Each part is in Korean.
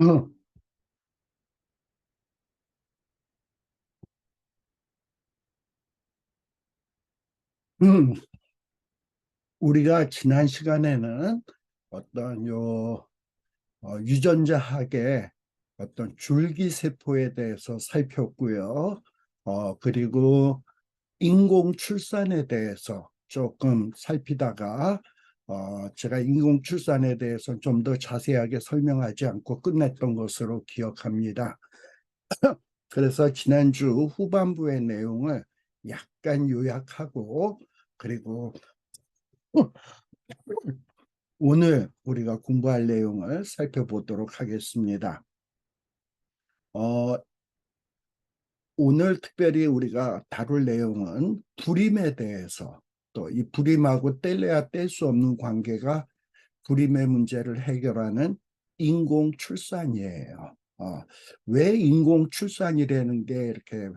음, 음. 우리가 지난 시간에는 어떤 유전자학의 어떤 줄기세포에 대해서 살폈고요. 그리고 인공 출산에 대해서 조금 살피다가 제가 인공 출산에 대해서 좀 더 자세하게 설명하지 않고 끝냈던 것으로 기억합니다. 그래서 지난주 후반부의 내용을 약간 요약하고 그리고 오늘 우리가 공부할 내용을 살펴보도록 하겠습니다. 어, 오늘 특별히 우리가 다룰 내용은 불임에 대해서 또 이 불임하고 뗄래야 뗄 수 없는 관계가 불임의 문제를 해결하는 인공 출산이에요. 왜 인공 출산이라는 게 이렇게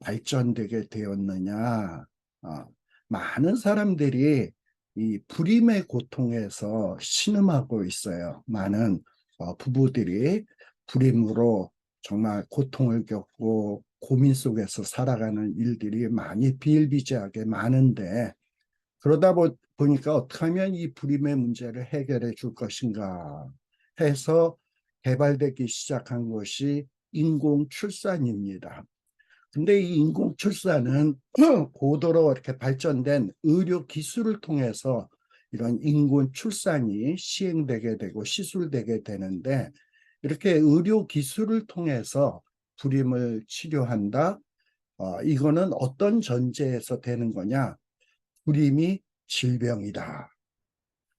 발전되게 되었느냐? 어, 많은 사람들이 이 불임의 고통에서 신음하고 있어요. 많은 부부들이 불임으로 정말 고통을 겪고 고민 속에서 살아가는 일들이 많이 비일비재하게 많은데 그러다 보니까 어떻게 하면 이 불임의 문제를 해결해 줄 것인가 해서 개발되기 시작한 것이 인공 출산입니다. 근데 이 인공 출산은 고도로 이렇게 발전된 의료 기술을 통해서 이런 인공 출산이 시행되게 되고 시술되게 되는데 이렇게 의료 기술을 통해서 불임을 치료한다. 이거는 어떤 전제에서 되는 거냐? 불임이 질병이다.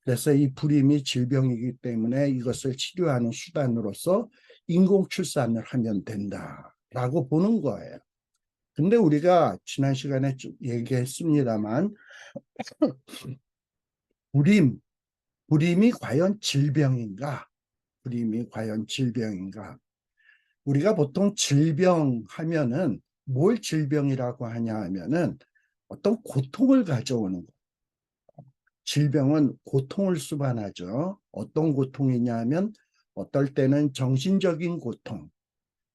그래서 이 불임이 질병이기 때문에 이것을 치료하는 수단으로서 인공 출산을 하면 된다라고 보는 거예요. 근데 우리가 지난 시간에 좀 얘기했습니다만 불임, 불임이 과연 질병인가? 불임이 과연 질병인가? 우리가 보통 질병 하면은 뭘 질병이라고 하냐 하면은 어떤 고통을 가져오는 거. 질병은 고통을 수반하죠. 어떤 고통이냐 하면 어떨 때는 정신적인 고통,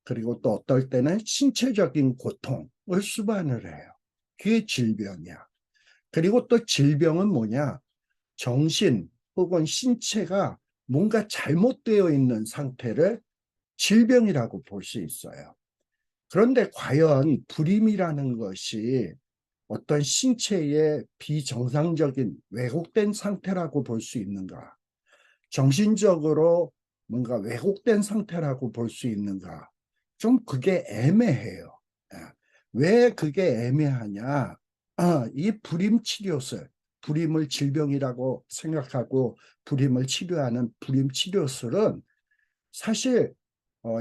그리고 또 어떨 때는 신체적인 고통을 수반을 해요. 그게 질병이야. 그리고 또 질병은 뭐냐? 정신 혹은 신체가 뭔가 잘못되어 있는 상태를 질병이라고 볼 수 있어요. 그런데 과연 불임이라는 것이 어떤 신체의 비정상적인 왜곡된 상태라고 볼 수 있는가? 정신적으로 뭔가 왜곡된 상태라고 볼 수 있는가? 좀 그게 애매해요. 예. 왜 그게 애매하냐? 이 불임 치료술, 불임을 질병이라고 생각하고 불임을 치료하는 불임 치료술은 사실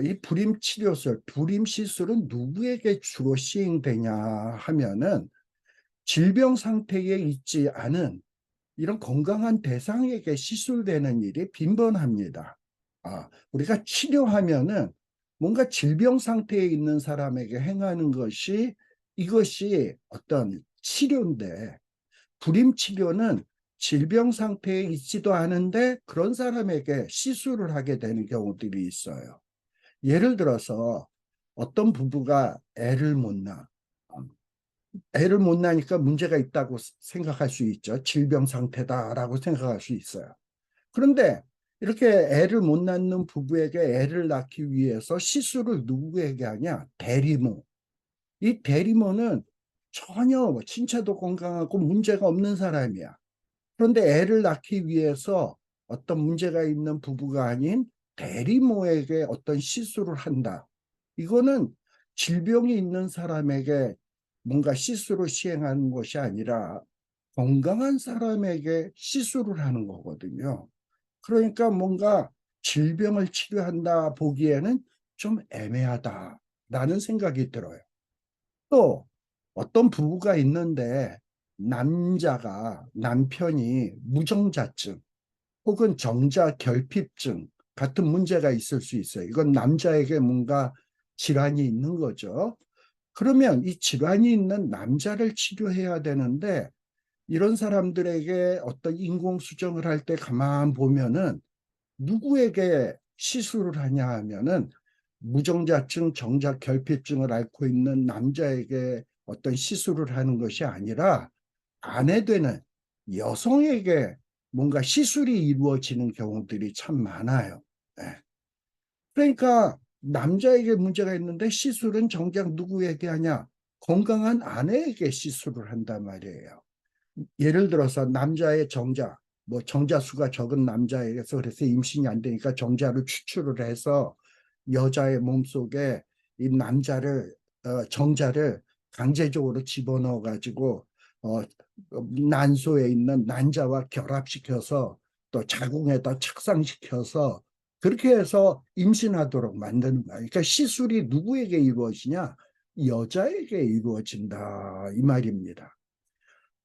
이 불임 치료술, 불임 시술은 누구에게 주로 시행되냐 하면은 질병 상태에 있지 않은 이런 건강한 대상에게 시술되는 일이 빈번합니다. 우리가 치료하면은 뭔가 질병 상태에 있는 사람에게 행하는 것이 이것이 어떤 치료인데 불임 치료는 질병 상태에 있지도 않은데 그런 사람에게 시술을 하게 되는 경우들이 있어요. 예를 들어서 어떤 부부가 애를 못 낳아. 애를 못 낳으니까 문제가 있다고 생각할 수 있죠. 질병 상태다라고 생각할 수 있어요. 그런데 이렇게 애를 못 낳는 부부에게 애를 낳기 위해서 시술을 누구에게 하냐? 대리모. 이 대리모는 전혀 신체도 건강하고 문제가 없는 사람이야. 그런데 애를 낳기 위해서 어떤 문제가 있는 부부가 아닌 대리모에게 어떤 시술을 한다. 이거는 질병이 있는 사람에게 뭔가 시술을 시행하는 것이 아니라 건강한 사람에게 시술을 하는 거거든요. 그러니까 뭔가 질병을 치료한다 보기에는 좀 애매하다라는 생각이 들어요. 또 어떤 부부가 있는데 남편이 무정자증 혹은 정자결핍증 같은 문제가 있을 수 있어요. 이건 남자에게 뭔가 질환이 있는 거죠. 그러면 이 질환이 있는 남자를 치료해야 되는데 이런 사람들에게 어떤 인공수정을 할 때 가만 보면은 누구에게 시술을 하냐 하면은 무정자증, 정자결핍증을 앓고 있는 남자에게 어떤 시술을 하는 것이 아니라 아내되는 여성에게 뭔가 시술이 이루어지는 경우들이 참 많아요. 예. 그러니까 남자에게 문제가 있는데 시술은 정작 누구에게 하냐? 건강한 아내에게 시술을 한단 말이에요. 예를 들어서 남자의 정자, 뭐 정자수가 적은 남자에게서 그래서 임신이 안 되니까 정자를 추출을 해서 여자의 몸속에 이 정자를 강제적으로 집어넣어 가지고 어, 난소에 있는 난자와 결합시켜서 또 자궁에다 착상시켜서 그렇게 해서 임신하도록 만드는 거야. 그러니까 시술이 누구에게 이루어지냐? 여자에게 이루어진다 이 말입니다.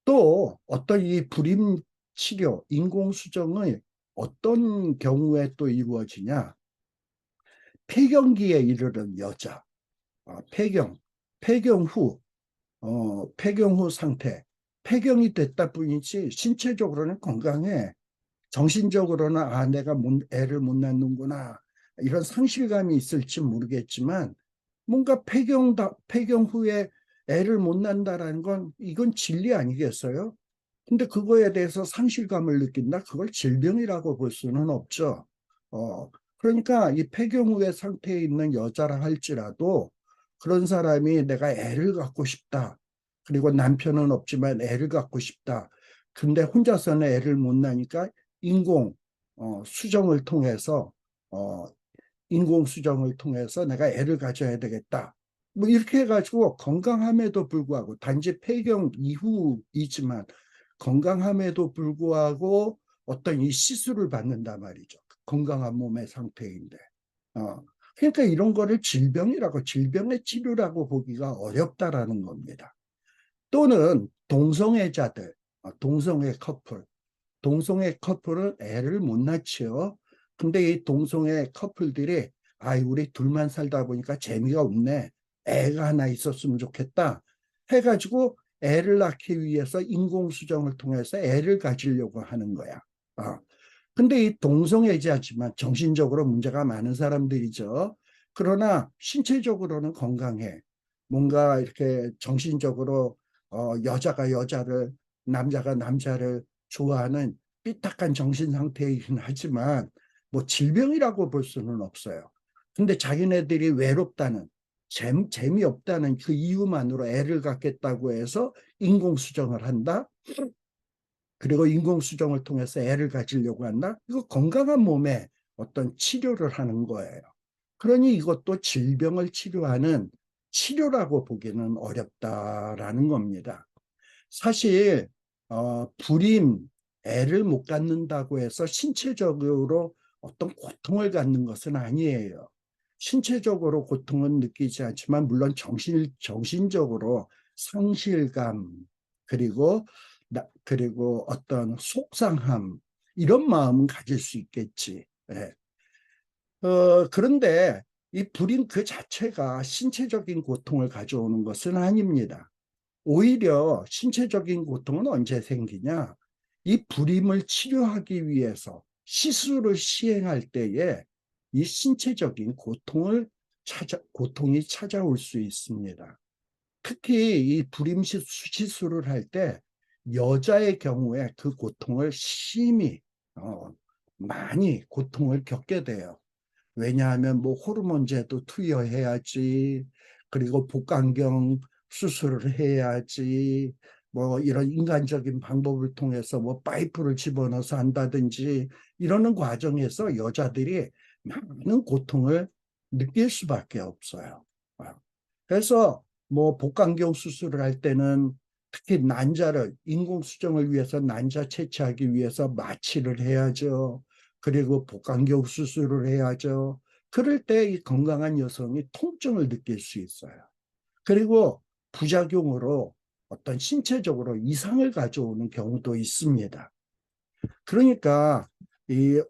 또 어떤 이 불임 치료, 인공수정의 어떤 경우에 또 이루어지냐? 폐경기에 이르는 여자, 폐경 후, 폐경 후 상태, 폐경이 됐다 뿐이지 신체적으로는 건강해. 정신적으로는 내가 애를 못 낳는구나 이런 상실감이 있을지 모르겠지만 뭔가 폐경 후에 애를 못 낳는다라는 건 이건 진리 아니겠어요? 근데 그거에 대해서 상실감을 느낀다? 그걸 질병이라고 볼 수는 없죠. 그러니까 이 폐경 후의 상태에 있는 여자라 할지라도 그런 사람이 내가 애를 갖고 싶다. 그리고 남편은 없지만 애를 갖고 싶다. 근데 혼자서는 애를 못 낳으니까 인공 수정을 통해서 어, 인공 수정을 통해서 내가 애를 가져야 되겠다. 뭐 이렇게 해가지고 건강함에도 불구하고 단지 폐경 이후이지만 건강함에도 불구하고 어떤 이 시술을 받는단 말이죠. 건강한 몸의 상태인데. 그러니까 이런 거를 질병의 치료라고 보기가 어렵다라는 겁니다. 또는 동성애 커플은 애를 못 낳지요. 근데 이 동성애 커플들이 우리 둘만 살다 보니까 재미가 없네. 애가 하나 있었으면 좋겠다. 해가지고 애를 낳기 위해서 인공수정을 통해서 애를 가지려고 하는 거야. 근데 이 동성애자지만 정신적으로 문제가 많은 사람들이죠. 그러나 신체적으로는 건강해. 뭔가 이렇게 정신적으로 여자가 여자를, 남자가 남자를 좋아하는 삐딱한 정신 상태이긴 하지만 뭐 질병이라고 볼 수는 없어요. 근데 자기네들이 외롭다는 재미없다는 그 이유만으로 애를 갖겠다고 해서 인공수정을 한다. 그리고 인공수정을 통해서 애를 가지려고 한다. 이거 건강한 몸에 어떤 치료를 하는 거예요. 그러니 이것도 질병을 치료하는 치료라고 보기는 어렵다라는 겁니다. 사실 불임, 애를 못 갖는다고 해서 신체적으로 어떤 고통을 갖는 것은 아니에요. 신체적으로 고통은 느끼지 않지만 물론 정신적으로 상실감 그리고 그리고 어떤 속상함 이런 마음은 가질 수 있겠지. 예. 그런데 이 불임 그 자체가 신체적인 고통을 가져오는 것은 아닙니다. 오히려 신체적인 고통은 언제 생기냐? 이 불임을 치료하기 위해서 시술을 시행할 때에 이 신체적인 고통이 찾아올 수 있습니다. 특히 이 불임 시술을 할 때 여자의 경우에 그 고통을 심히 많이 고통을 겪게 돼요. 왜냐하면 뭐 호르몬제도 투여해야지, 그리고 복강경 수술을 해야지, 뭐 이런 인간적인 방법을 통해서 뭐 파이프를 집어넣어서 한다든지 이러는 과정에서 여자들이 많은 고통을 느낄 수밖에 없어요. 그래서 뭐 복강경 수술을 할 때는 특히 난자를 인공수정을 위해서 난자 채취하기 위해서 마취를 해야죠. 그리고 복강경 수술을 해야죠. 그럴 때 이 건강한 여성이 통증을 느낄 수 있어요. 그리고 부작용으로 어떤 신체적으로 이상을 가져오는 경우도 있습니다. 그러니까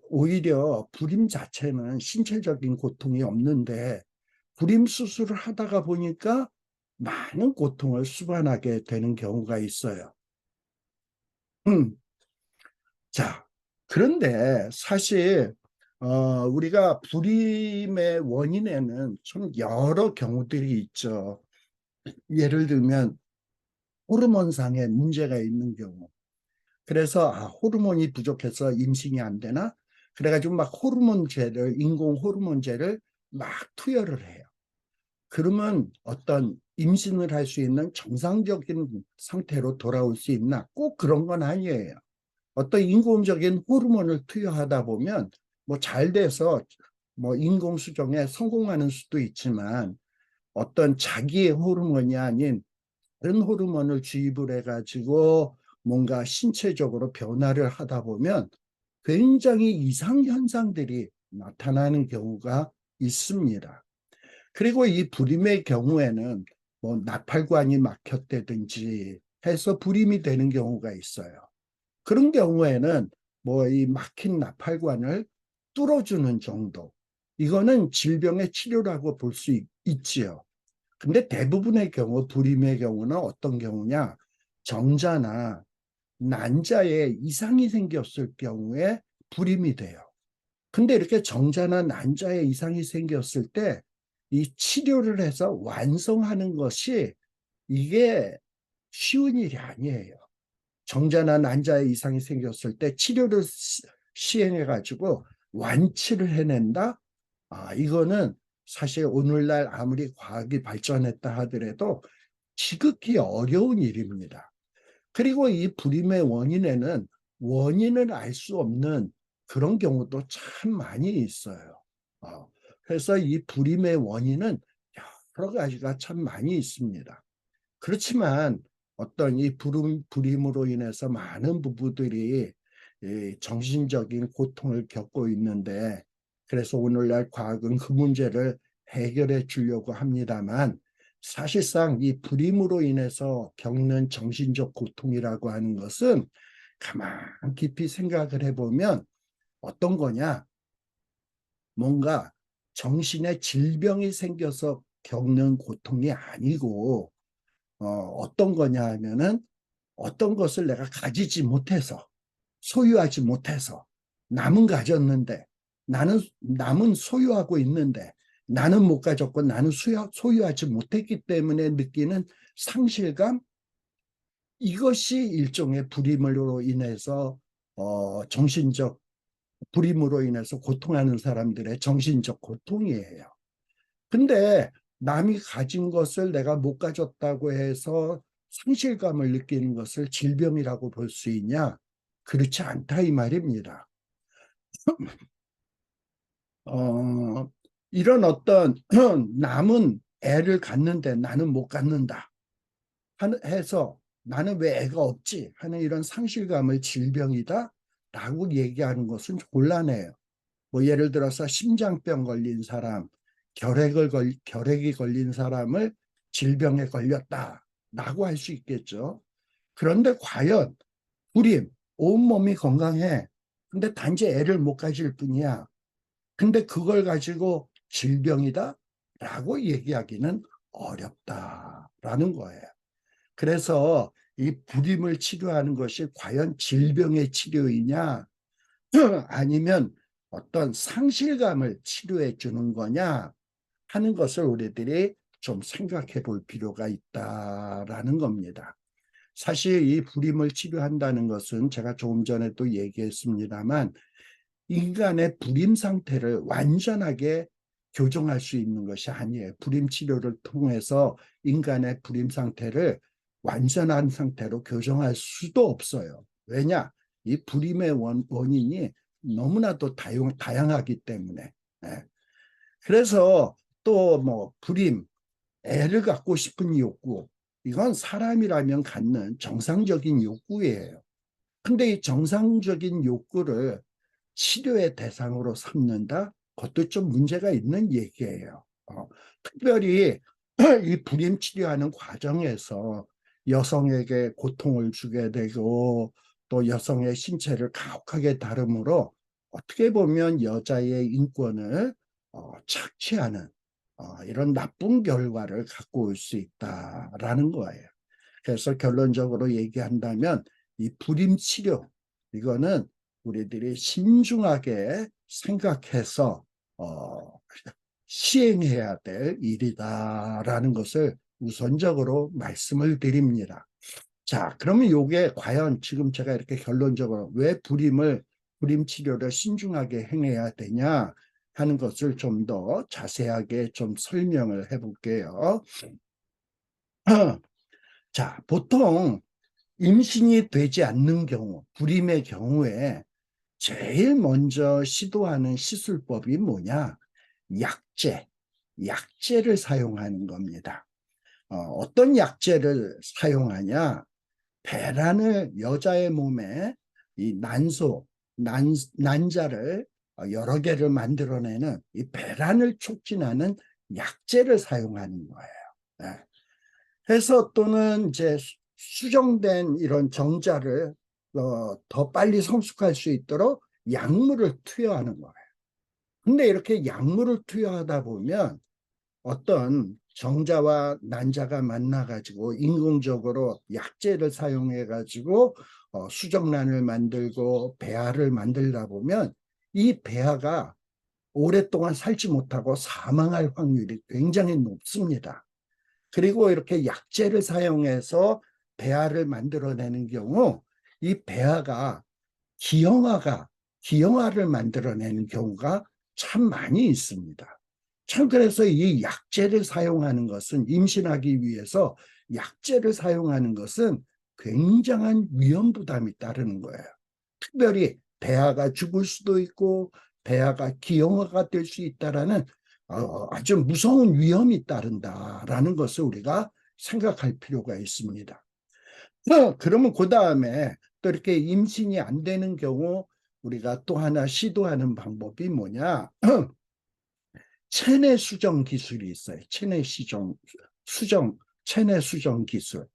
오히려 불임 자체는 신체적인 고통이 없는데 불임 수술을 하다가 보니까 많은 고통을 수반하게 되는 경우가 있어요. 자, 그런데 사실 우리가 불임의 원인에는 좀 여러 경우들이 있죠. 예를 들면 호르몬상의 문제가 있는 경우. 그래서 호르몬이 부족해서 임신이 안 되나? 그래가지고 막 인공 호르몬제를 막 투여를 해요. 그러면 어떤 임신을 할 수 있는 정상적인 상태로 돌아올 수 있나? 꼭 그런 건 아니에요. 어떤 인공적인 호르몬을 투여하다 보면 뭐 잘 돼서 뭐 인공 수정에 성공하는 수도 있지만 어떤 자기의 호르몬이 아닌 다른 호르몬을 주입을 해가지고 뭔가 신체적으로 변화를 하다 보면 굉장히 이상 현상들이 나타나는 경우가 있습니다. 그리고 이 불임의 경우에는 뭐 나팔관이 막혔다든지 해서 불임이 되는 경우가 있어요. 그런 경우에는 뭐 이 막힌 나팔관을 뚫어주는 정도. 이거는 질병의 치료라고 볼 수 있지요. 근데 대부분의 경우, 불임의 경우는 어떤 경우냐? 정자나 난자에 이상이 생겼을 경우에 불임이 돼요. 근데 이렇게 정자나 난자에 이상이 생겼을 때 이 치료를 해서 완성하는 것이 이게 쉬운 일이 아니에요. 정자나 난자에 이상이 생겼을 때 치료를 시행해가지고 완치를 해낸다? 이거는 사실 오늘날 아무리 과학이 발전했다 하더라도 지극히 어려운 일입니다. 그리고 이 불임의 원인에는 원인을 알 수 없는 그런 경우도 참 많이 있어요. 그래서 이 불임의 원인은 여러 가지가 참 많이 있습니다. 그렇지만 어떤 이 불임으로 인해서 많은 부부들이 정신적인 고통을 겪고 있는데 그래서 오늘날 과학은 그 문제를 해결해 주려고 합니다만 사실상 이 불임으로 인해서 겪는 정신적 고통이라고 하는 것은 가만 깊이 생각을 해보면 어떤 거냐? 뭔가 정신의 질병이 생겨서 겪는 고통이 아니고 어떤 거냐 하면은 어떤 것을 내가 가지지 못해서 소유하지 못해서 남은 가졌는데 남은 소유하고 있는데 나는 못 가졌고 나는 소유하지 못했기 때문에 느끼는 상실감 이것이 일종의 불임으로 인해서 정신적 불임으로 인해서 고통하는 사람들의 정신적 고통이에요. 근데 남이 가진 것을 내가 못 가졌다고 해서 상실감을 느끼는 것을 질병이라고 볼 수 있냐? 그렇지 않다 이 말입니다. 어, 이런 어떤 남은 애를 갖는데 나는 못 갖는다 해서 나는 왜 애가 없지 하는 이런 상실감을 질병이다 라고 얘기하는 것은 곤란해요. 뭐 예를 들어서 심장병 걸린 사람, 결핵이 걸린 사람을 질병에 걸렸다라고 할 수 있겠죠. 그런데 과연 불임, 온몸이 건강해. 근데 단지 애를 못 가질 뿐이야. 근데 그걸 가지고 질병이다? 라고 얘기하기는 어렵다라는 거예요. 그래서 이 불임을 치료하는 것이 과연 질병의 치료이냐? 아니면 어떤 상실감을 치료해 주는 거냐 하는 것을 우리들이 좀 생각해 볼 필요가 있다라는 겁니다. 사실 이 불임을 치료한다는 것은 제가 조금 전에도 얘기했습니다만 인간의 불임 상태를 완전하게 교정할 수 있는 것이 아니에요. 불임 치료를 통해서 인간의 불임 상태를 완전한 상태로 교정할 수도 없어요. 왜냐? 이 불임의 원인이 너무나도 다양하기 때문에. 예. 그래서 또 뭐 불임, 애를 갖고 싶은 욕구, 이건 사람이라면 갖는 정상적인 욕구예요. 근데 이 정상적인 욕구를 치료의 대상으로 삼는다? 그것도 좀 문제가 있는 얘기예요. 특별히 이 불임 치료하는 과정에서 여성에게 고통을 주게 되고 또 여성의 신체를 가혹하게 다루므로 어떻게 보면 여자의 인권을 착취하는 이런 나쁜 결과를 갖고 올 수 있다라는 거예요. 그래서 결론적으로 얘기한다면 이 불임 치료 이거는 우리들이 신중하게 생각해서 시행해야 될 일이다라는 것을 우선적으로 말씀을 드립니다. 자, 그러면 이게 과연 지금 제가 이렇게 결론적으로 왜 불임 치료를 신중하게 행해야 되냐 하는 것을 좀 더 자세하게 좀 설명을 해볼게요. 자, 보통 임신이 되지 않는 경우, 불임의 경우에 제일 먼저 시도하는 시술법이 뭐냐? 약제를 사용하는 겁니다. 어떤 약제를 사용하냐? 배란을 여자의 몸에 이 난자를 여러 개를 만들어내는 이 배란을 촉진하는 약제를 사용하는 거예요. 네. 해서 또는 이제 수정된 이런 정자를 더 빨리 성숙할 수 있도록 약물을 투여하는 거예요. 근데 이렇게 약물을 투여하다 보면 어떤 정자와 난자가 만나가지고 인공적으로 약제를 사용해가지고 수정란을 만들고 배아를 만들다 보면 이 배아가 오랫동안 살지 못하고 사망할 확률이 굉장히 높습니다. 그리고 이렇게 약제를 사용해서 배아를 만들어내는 경우 이 배아가 기형아를 만들어내는 경우가 참 많이 있습니다. 참 그래서 이 약제를 사용하는 것은 임신하기 위해서 약제를 사용하는 것은 굉장한 위험 부담이 따르는 거예요. 특별히 배아가 죽을 수도 있고 배아가 기형아가 될 수 있다라는 아주 무서운 위험이 따른다라는 것을 우리가 생각할 필요가 있습니다. 그러면 그 다음에 또 이렇게 임신이 안 되는 경우 우리가 또 하나 시도하는 방법이 뭐냐? 체내 수정 기술이 있어요. 체내 수정 기술.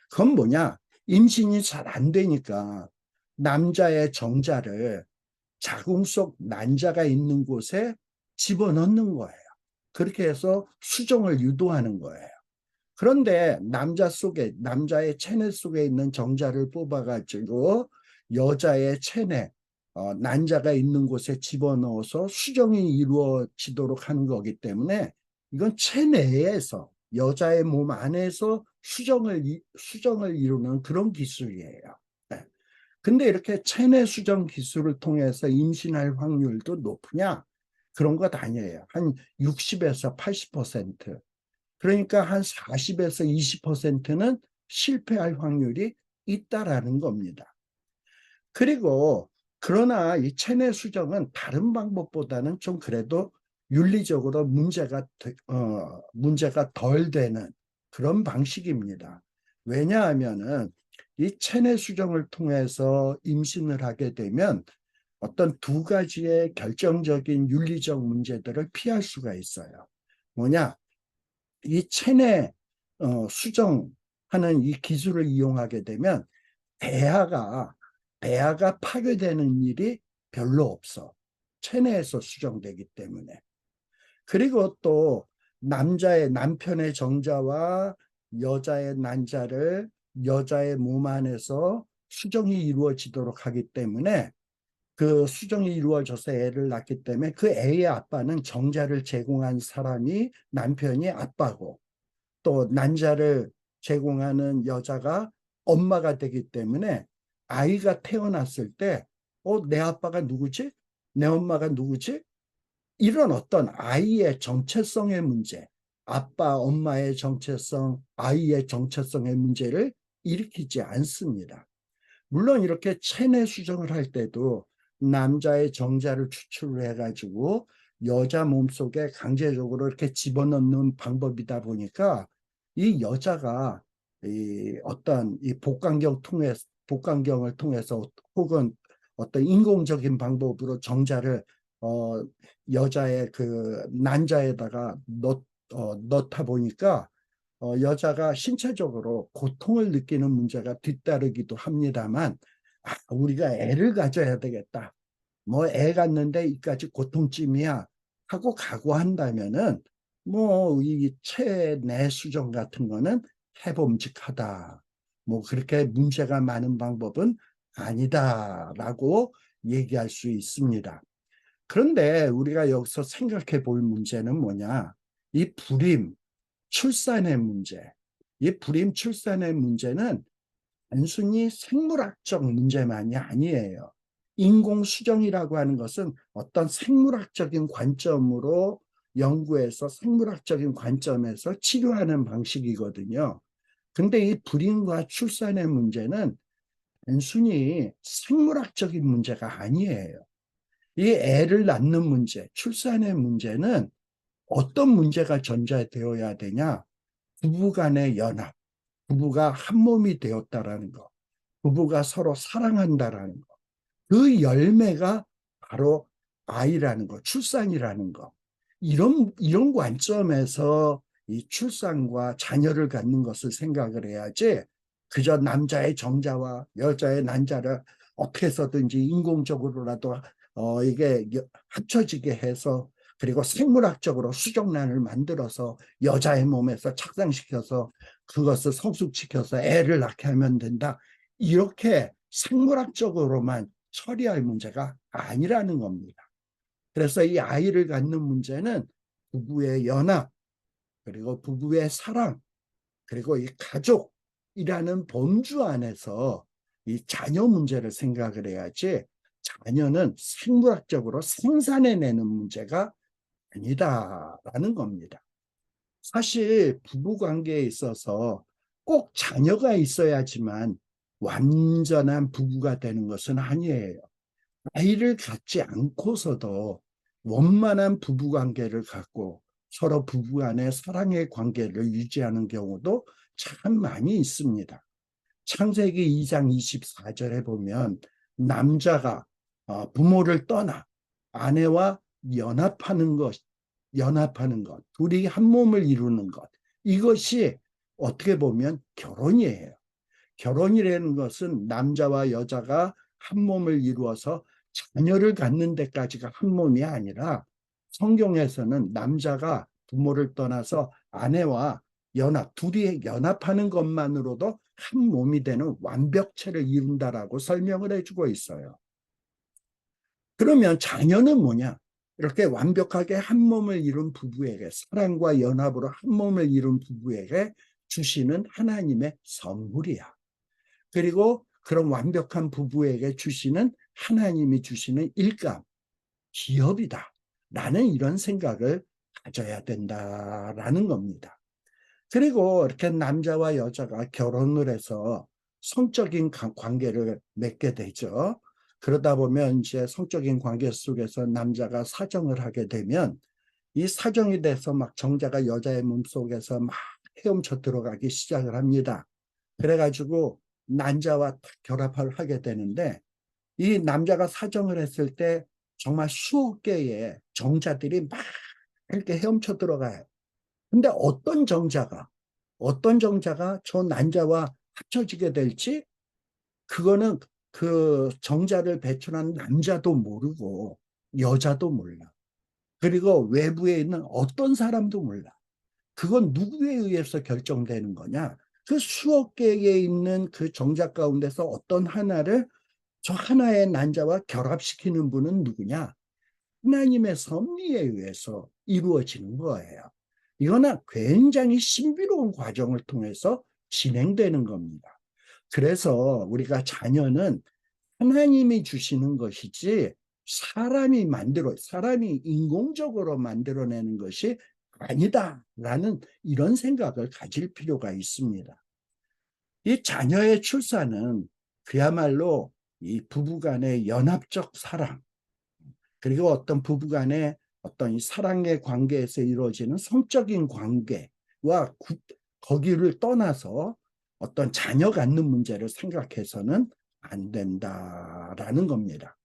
그건 뭐냐? 임신이 잘 안 되니까 남자의 정자를 자궁 속 난자가 있는 곳에 집어넣는 거예요. 그렇게 해서 수정을 유도하는 거예요. 그런데 남자의 체내 속에 있는 정자를 뽑아가지고 여자의 체내, 난자가 있는 곳에 집어넣어서 수정이 이루어지도록 하는 거기 때문에 이건 체내에서, 여자의 몸 안에서 수정을 이루는 그런 기술이에요. 네. 근데 이렇게 체내 수정 기술을 통해서 임신할 확률도 높으냐? 그런 것 아니에요. 한 60에서 80%. 그러니까 한 40에서 20%는 실패할 확률이 있다라는 겁니다. 그리고 그러나 이 체내 수정은 다른 방법보다는 좀 그래도 윤리적으로 문제가 덜 되는 그런 방식입니다. 왜냐하면은 이 체내 수정을 통해서 임신을 하게 되면 어떤 두 가지의 결정적인 윤리적 문제들을 피할 수가 있어요. 뭐냐? 이 체내 수정하는 이 기술을 이용하게 되면 배아가 파괴되는 일이 별로 없어. 체내에서 수정되기 때문에. 그리고 또 남편의 정자와 여자의 난자를 여자의 몸 안에서 수정이 이루어지도록 하기 때문에 그 수정이 이루어져서 애를 낳기 때문에 그 애의 아빠는 정자를 제공한 사람이 남편이 아빠고 또 난자를 제공하는 여자가 엄마가 되기 때문에 아이가 태어났을 때 내 아빠가 누구지? 내 엄마가 누구지? 이런 어떤 아이의 정체성의 문제, 아빠, 엄마의 정체성, 아이의 정체성의 문제를 일으키지 않습니다. 물론 이렇게 체내 수정을 할 때도 남자의 정자를 추출을 해가지고 여자 몸속에 강제적으로 이렇게 집어넣는 방법이다 보니까 이 여자가 어떤 복강경을 통해서 혹은 어떤 인공적인 방법으로 정자를 여자의 그 난자에다가 넣다 보니까 여자가 신체적으로 고통을 느끼는 문제가 뒤따르기도 합니다만 우리가 애를 가져야 되겠다. 뭐 애 갖는데 이까지 고통쯤이야 하고 각오한다면은 뭐 이 체내 수정 같은 거는 해봄직하다. 뭐 그렇게 문제가 많은 방법은 아니다라고 얘기할 수 있습니다. 그런데 우리가 여기서 생각해 볼 문제는 뭐냐? 이 불임, 출산의 문제. 이 불임, 출산의 문제는 단순히 생물학적 문제만이 아니에요. 인공수정이라고 하는 것은 어떤 생물학적인 관점으로 연구해서 생물학적인 관점에서 치료하는 방식이거든요. 근데 이 불임과 출산의 문제는 단순히 생물학적인 문제가 아니에요. 이 애를 낳는 문제, 출산의 문제는 어떤 문제가 전제되어야 되냐? 부부 간의 연합, 부부가 한 몸이 되었다라는 거, 부부가 서로 사랑한다라는 거, 그 열매가 바로 아이라는 거, 출산이라는 거. 이런 관점에서 이 출산과 자녀를 갖는 것을 생각을 해야지, 그저 남자의 정자와 여자의 난자를 어떻게 해서든지 인공적으로라도 이게 합쳐지게 해서, 그리고 생물학적으로 수정란을 만들어서 여자의 몸에서 착상시켜서 그것을 성숙시켜서 애를 낳게 하면 된다. 이렇게 생물학적으로만 처리할 문제가 아니라는 겁니다. 그래서 이 아이를 갖는 문제는 부부의 연합, 그리고 부부의 사랑, 그리고 이 가족이라는 범주 안에서 이 자녀 문제를 생각을 해야지, 자녀는 생물학적으로 생산해내는 문제가 아니다라는 겁니다. 사실 부부 관계에 있어서 꼭 자녀가 있어야지만 완전한 부부가 되는 것은 아니에요. 아이를 갖지 않고서도 원만한 부부 관계를 갖고 서로 부부 간의 사랑의 관계를 유지하는 경우도 참 많이 있습니다. 창세기 2장 24절에 보면 남자가 부모를 떠나 아내와 연합하는 것, 둘이 한 몸을 이루는 것, 이것이 어떻게 보면 결혼이에요. 결혼이라는 것은 남자와 여자가 한 몸을 이루어서 자녀를 갖는 데까지가 한 몸이 아니라, 성경에서는 남자가 부모를 떠나서 아내와 둘이 연합하는 것만으로도 한 몸이 되는 완벽체를 이룬다라고 설명을 해주고 있어요. 그러면 자녀는 뭐냐? 이렇게 완벽하게 한 몸을 이룬 부부에게, 사랑과 연합으로 한 몸을 이룬 부부에게 주시는 하나님의 선물이야. 그리고 그런 완벽한 부부에게 주시는, 하나님이 주시는 일감, 기업이다 라는 이런 생각을 가져야 된다라는 겁니다. 그리고 이렇게 남자와 여자가 결혼을 해서 성적인 관계를 맺게 되죠. 그러다 보면 이제 성적인 관계 속에서 남자가 사정을 하게 되면, 이 사정이 돼서 막 정자가 여자의 몸속에서 막 헤엄쳐 들어가기 시작을 합니다. 그래가지고 난자와 결합을 하게 되는데, 이 남자가 사정을 했을 때 정말 수억 개의 정자들이 막 이렇게 헤엄쳐 들어가요. 근데 어떤 정자가 저 난자와 합쳐지게 될지, 그거는 그 정자를 배출한 남자도 모르고 여자도 몰라. 그리고 외부에 있는 어떤 사람도 몰라. 그건 누구에 의해서 결정되는 거냐? 그 수억 개에 있는 그 정자 가운데서 어떤 하나를, 저 하나의 난자와 결합시키는 분은 누구냐? 하나님의 섭리에 의해서 이루어지는 거예요. 이거는 굉장히 신비로운 과정을 통해서 진행되는 겁니다. 그래서 우리가 자녀는 하나님이 주시는 것이지, 사람이 인공적으로 만들어내는 것이 아니다라는 이런 생각을 가질 필요가 있습니다. 이 자녀의 출산은 그야말로 이 부부간의 연합적 사랑, 그리고 어떤 부부간의 어떤 이 사랑의 관계에서 이루어지는 성적인 관계와 거기를 떠나서 어떤 자녀 갖는 문제를 생각해서는 안 된다라는 겁니다.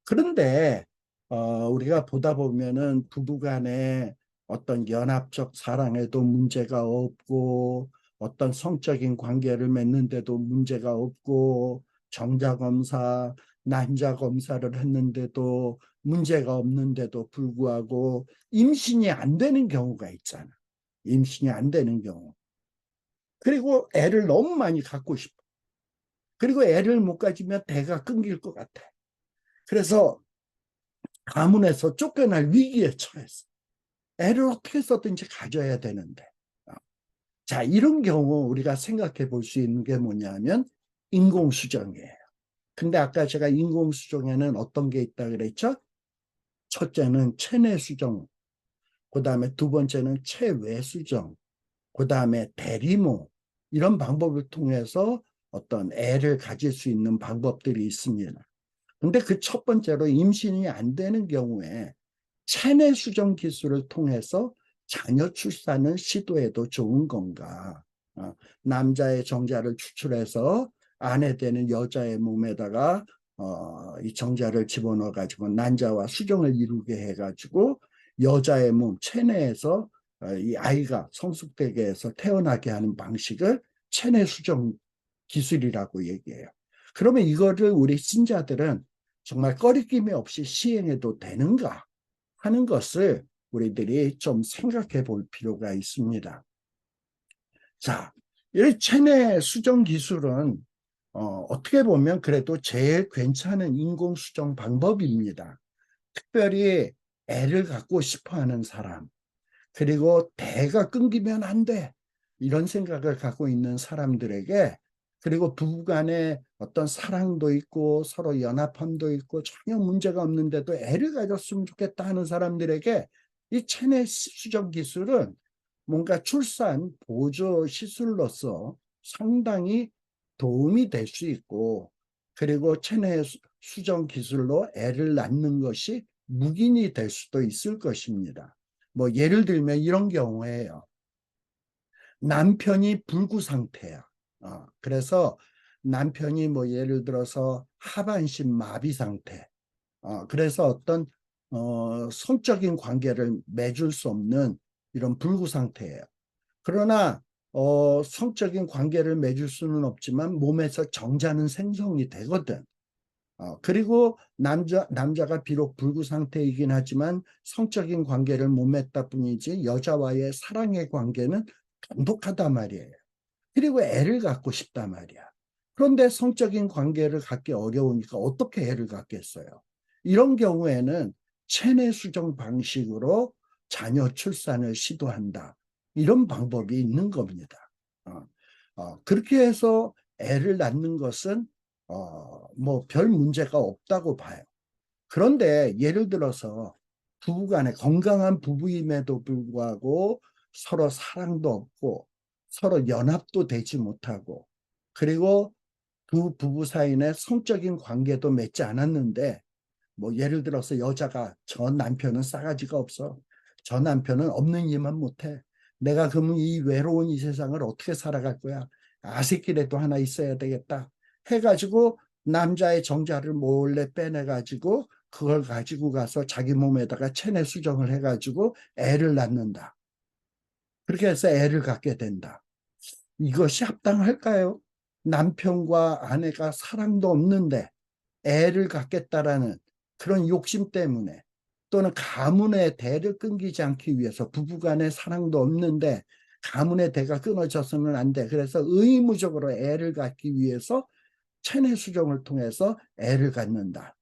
그런데 우리가 보다 보면은 부부간의 어떤 연합적 사랑에도 문제가 없고, 어떤 성적인 관계를 맺는데도 문제가 없고, 정자검사, 난자검사를 했는데도 문제가 없는데도 불구하고 임신이 안 되는 경우가 있잖아. 임신이 안 되는 경우. 그리고 애를 너무 많이 갖고 싶어. 그리고 애를 못 가지면 대가 끊길 것 같아. 그래서 가문에서 쫓겨날 위기에 처했어. 애를 어떻게 해서든지 가져야 되는데. 자, 이런 경우 우리가 생각해 볼 수 있는 게 뭐냐면 인공수정이에요. 근데 아까 제가 인공수정에는 어떤 게 있다 그랬죠? 첫째는 체내수정, 그 다음에 두 번째는 체외수정, 그 다음에 대리모, 이런 방법을 통해서 어떤 애를 가질 수 있는 방법들이 있습니다. 근데 그 첫 번째로 임신이 안 되는 경우에 체내 수정 기술을 통해서 자녀 출산을 시도해도 좋은 건가? 남자의 정자를 추출해서 아내 되는 여자의 몸에다가 이 정자를 집어넣어 가지고 난자와 수정을 이루게 해가지고 여자의 몸 체내에서 이 아이가 성숙되게 해서 태어나게 하는 방식을 체내 수정 기술이라고 얘기해요. 그러면 이거를 우리 신자들은 정말 꺼리낌이 없이 시행해도 되는가 하는 것을 우리들이 좀 생각해 볼 필요가 있습니다. 자, 이 체내 수정 기술은 어떻게 보면 그래도 제일 괜찮은 인공 수정 방법입니다. 특별히 애를 갖고 싶어 하는 사람, 그리고 대가 끊기면 안 돼, 이런 생각을 갖고 있는 사람들에게, 그리고 부부간에 어떤 사랑도 있고 서로 연합함도 있고 전혀 문제가 없는데도 애를 가졌으면 좋겠다 하는 사람들에게 이 체내 수정 기술은 뭔가 출산 보조 시술로서 상당히 도움이 될 수 있고, 그리고 체내 수정 기술로 애를 낳는 것이 묵인이 될 수도 있을 것입니다. 뭐 예를 들면 이런 경우에요. 남편이 불구 상태야. 그래서 남편이 뭐 예를 들어서 하반신 마비 상태. 그래서 어떤 성적인 관계를 맺을 수 없는 이런 불구 상태예요. 그러나 성적인 관계를 맺을 수는 없지만 몸에서 정자는 생성이 되거든. 그리고 남자가 비록 불구 상태이긴 하지만 성적인 관계를 못 맺다 뿐이지 여자와의 사랑의 관계는 돈독하단 말이에요. 그리고 애를 갖고 싶단 말이야. 그런데 성적인 관계를 갖기 어려우니까 어떻게 애를 갖겠어요? 이런 경우에는 체내 수정 방식으로 자녀 출산을 시도한다. 이런 방법이 있는 겁니다. 그렇게 해서 애를 낳는 것은 뭐 별 문제가 없다고 봐요. 그런데 예를 들어서 부부간에 건강한 부부임에도 불구하고 서로 사랑도 없고 서로 연합도 되지 못하고, 그리고 두 부부 사이에 성적인 관계도 맺지 않았는데, 뭐 예를 들어서 여자가 저 남편은 싸가지가 없어, 저 남편은 없는 일만 못해, 내가 그러면 이 외로운 이 세상을 어떻게 살아갈 거야, 아새끼라도 하나 있어야 되겠다 해가지고 남자의 정자를 몰래 빼내가지고 그걸 가지고 가서 자기 몸에다가 체내 수정을 해가지고 애를 낳는다. 그렇게 해서 애를 갖게 된다. 이것이 합당할까요? 남편과 아내가 사랑도 없는데 애를 갖겠다라는 그런 욕심 때문에, 또는 가문의 대를 끊기지 않기 위해서, 부부간의 사랑도 없는데 가문의 대가 끊어져서는 안 돼. 그래서 의무적으로 애를 갖기 위해서 체내 수정을 통해서 애를 갖는다.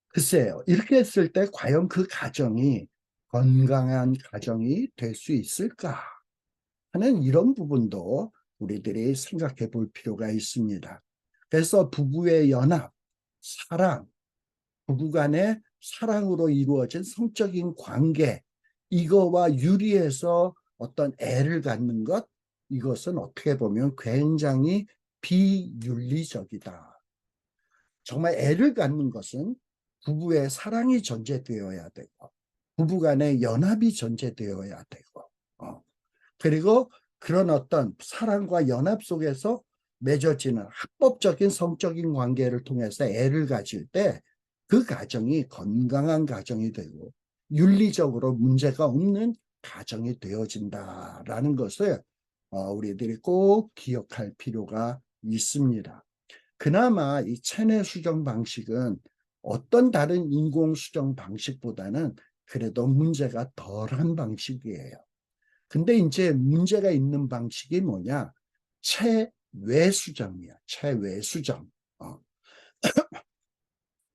글쎄요, 이렇게 했을 때 과연 그 가정이 건강한 가정이 될 수 있을까 하는 이런 부분도 우리들이 생각해 볼 필요가 있습니다. 그래서 부부의 연합, 사랑, 부부간의 사랑으로 이루어진 성적인 관계, 이거와 유리해서 어떤 애를 갖는 것, 이것은 어떻게 보면 굉장히 비윤리적이다. 정말 애를 갖는 것은 부부의 사랑이 전제되어야 되고 부부간의 연합이 전제되어야 되고, 그리고 그런 어떤 사랑과 연합 속에서 맺어지는 합법적인 성적인 관계를 통해서 애를 가질 때 그 가정이 건강한 가정이 되고 윤리적으로 문제가 없는 가정이 되어진다라는 것을 우리들이 꼭 기억할 필요가 있습니다. 그나마 이 체내 수정 방식은 어떤 다른 인공 수정 방식보다는 그래도 문제가 덜한 방식이에요. 근데 이제 문제가 있는 방식이 뭐냐? 체외 수정이야. 체외 수정.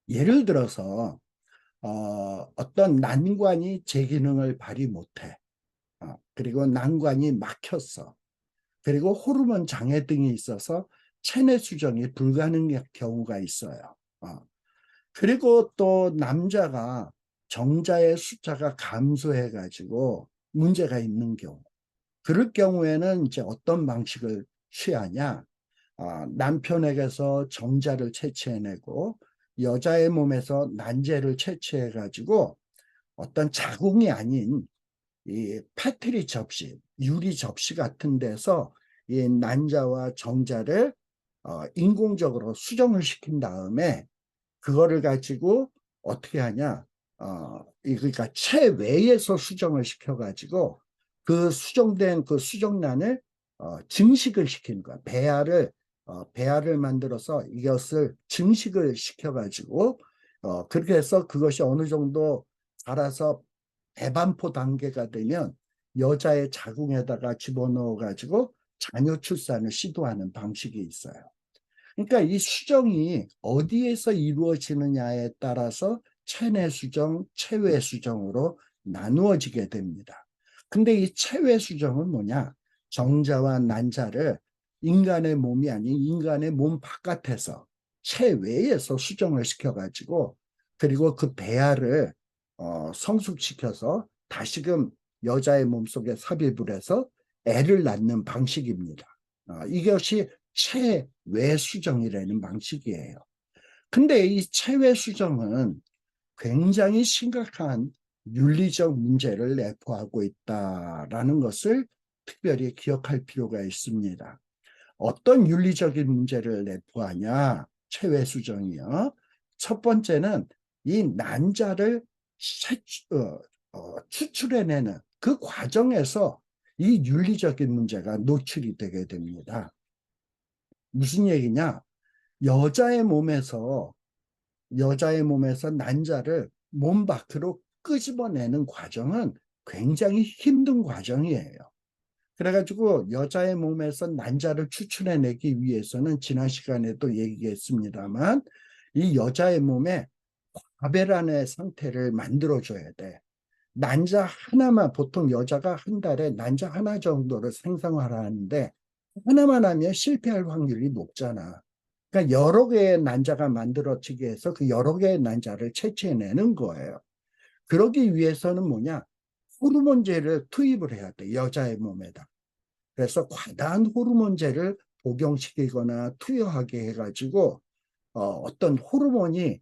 예를 들어서 어떤 난관이 제 기능을 발휘 못해. 그리고 난관이 막혔어. 그리고 호르몬 장애 등이 있어서 체내 수정이 불가능한 경우가 있어요. 그리고 또 남자가 정자의 숫자가 감소해가지고 문제가 있는 경우. 그럴 경우에는 이제 어떤 방식을 취하냐? 남편에게서 정자를 채취해내고 여자의 몸에서 난제를 채취해가지고 어떤 자궁이 아닌 이 패트리 접시, 유리 접시 같은 데서 이 난자와 정자를 인공적으로 수정을 시킨 다음에 그거를 가지고 어떻게 하냐? 그러니까 체외에서 수정을 시켜가지고 그 수정된 그 수정란을 증식을 시키는 거야. 배아를 만들어서 이것을 증식을 시켜가지고 그렇게 해서 그것이 어느 정도 자라서 배반포 단계가 되면 여자의 자궁에다가 집어넣어가지고 자녀 출산을 시도하는 방식이 있어요. 그러니까 이 수정이 어디에서 이루어지느냐에 따라서 체내 수정, 체외 수정으로 나누어지게 됩니다. 근데 이 체외 수정은 뭐냐? 정자와 난자를 인간의 몸이 아닌 인간의 몸 바깥에서 체외에서 수정을 시켜가지고 그리고 그 배아를 성숙시켜서 다시금 여자의 몸속에 삽입을 해서 애를 낳는 방식입니다. 이것이 체외 수정이라는 방식이에요. 근데 이 체외 수정은 굉장히 심각한 윤리적 문제를 내포하고 있다라는 것을 특별히 기억할 필요가 있습니다. 어떤 윤리적인 문제를 내포하냐? 체외 수정이요. 첫 번째는 이 난자를 추출해내는 그 과정에서 이 윤리적인 문제가 노출이 되게 됩니다. 무슨 얘기냐? 여자의 몸에서 난자를 몸 밖으로 끄집어내는 과정은 굉장히 힘든 과정이에요. 그래가지고 여자의 몸에서 난자를 추출해내기 위해서는 지난 시간에도 얘기했습니다만 이 여자의 몸에 과배란의 상태를 만들어줘야 돼. 난자 하나만 보통 여자가 한 달에 난자 하나 정도를 생성하라 하는데 하나만 하면 실패할 확률이 높잖아. 그러니까 여러 개의 난자가 만들어지게 해서 그 여러 개의 난자를 채취해내는 거예요. 그러기 위해서는 뭐냐? 호르몬제를 투입을 해야 돼, 여자의 몸에다. 그래서 과다한 호르몬제를 복용시키거나 투여하게 해가지고 어떤 호르몬이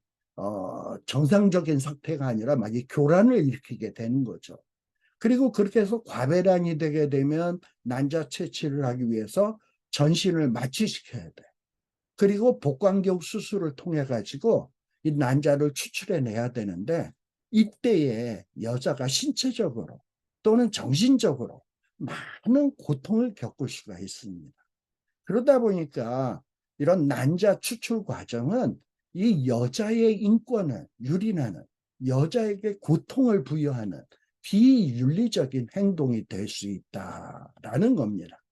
정상적인 상태가 아니라 막 이 교란을 일으키게 되는 거죠. 그리고 그렇게 해서 과배란이 되게 되면 난자 채취를 하기 위해서 전신을 마취시켜야 돼. 그리고 복강경 수술을 통해 가지고 이 난자를 추출해내야 되는데 이때에 여자가 신체적으로 또는 정신적으로 많은 고통을 겪을 수가 있습니다. 그러다 보니까 이런 난자 추출 과정은 이 여자의 인권을 유린하는 여자에게 고통을 부여하는 비윤리적인 행동이 될 수 있다라는 겁니다.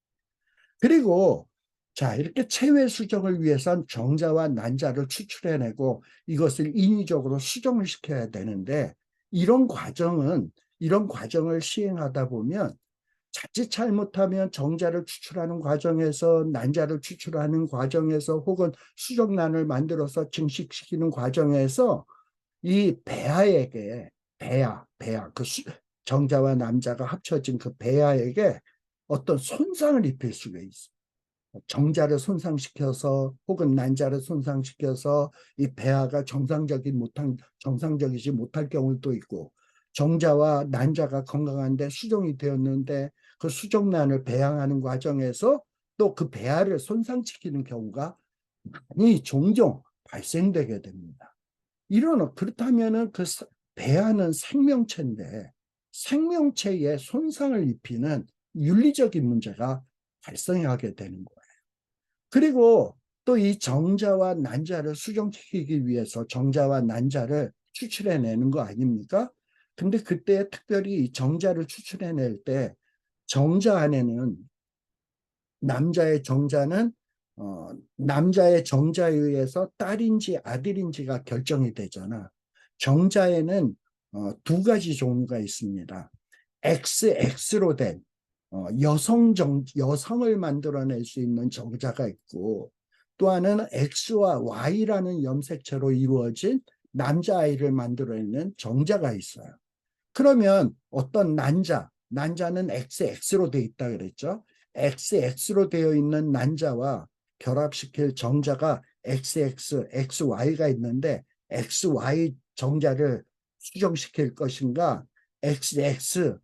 그리고 자, 이렇게 체외 수정을 위해선 정자와 난자를 추출해내고 이것을 인위적으로 수정을 시켜야 되는데 이런 과정을 시행하다 보면 자칫 잘못하면 정자를 추출하는 과정에서 난자를 추출하는 과정에서 혹은 수정란을 만들어서 증식시키는 과정에서 이 배아 그 정자와 남자가 합쳐진 그 배아에게 어떤 손상을 입힐 수가 있어. 정자를 손상시켜서 혹은 난자를 손상시켜서 이 배아가 정상적이지 못할 경우도 있고 정자와 난자가 건강한데 수정이 되었는데 그 수정란을 배양하는 과정에서 또 그 배아를 손상시키는 경우가 많이 종종 발생되게 됩니다. 그렇다면은 그 배아는 생명체인데 생명체에 손상을 입히는 윤리적인 문제가 발생하게 되는 거예요. 그리고 또 이 정자와 난자를 수정시키기 위해서 정자와 난자를 추출해내는 거 아닙니까? 근데 그때 특별히 정자를 추출해낼 때 정자 안에는 남자의 정자는 남자의 정자에 의해서 딸인지 아들인지가 결정이 되잖아. 정자에는 두 가지 종류가 있습니다. XX로 된 여성을 만들어낼 수 있는 정자가 있고, 또 하나는 X와 Y라는 염색체로 이루어진 남자아이를 만들어내는 정자가 있어요. 그러면 어떤 난자는 XX로 되어 있다 그랬죠. XX로 되어 있는 난자와 결합시킬 정자가 XX, XY가 있는데 XY 정자를 수정시킬 것인가, XX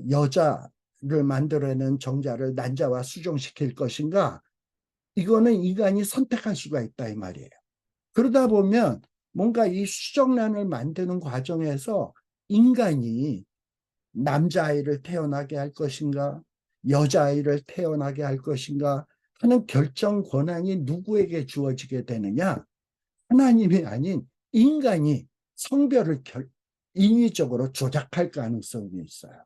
여자를 만들어내는 정자를 난자와 수정시킬 것인가, 이거는 인간이 선택할 수가 있다 이 말이에요. 그러다 보면 뭔가 이 수정란을 만드는 과정에서 인간이 남자아이를 태어나게 할 것인가, 여자아이를 태어나게 할 것인가 하는 결정 권한이 누구에게 주어지게 되느냐? 하나님이 아닌 인간이 성별을 인위적으로 조작할 가능성이 있어요.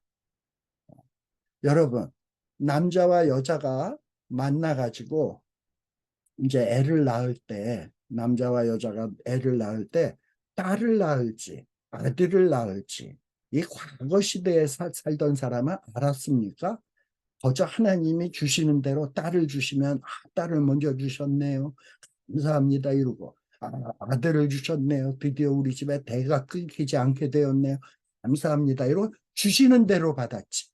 여러분, 남자와 여자가 만나가지고 이제 애를 낳을 때, 남자와 여자가 애를 낳을 때 딸을 낳을지 아들을 낳을지 이 과거 시대에 살던 사람은 알았습니까? 거저 하나님이 주시는 대로 딸을 주시면 딸을 먼저 주셨네요. 감사합니다 이러고, 아들을 주셨네요. 드디어 우리 집에 대가 끊기지 않게 되었네요. 감사합니다 이러고 주시는 대로 받았지.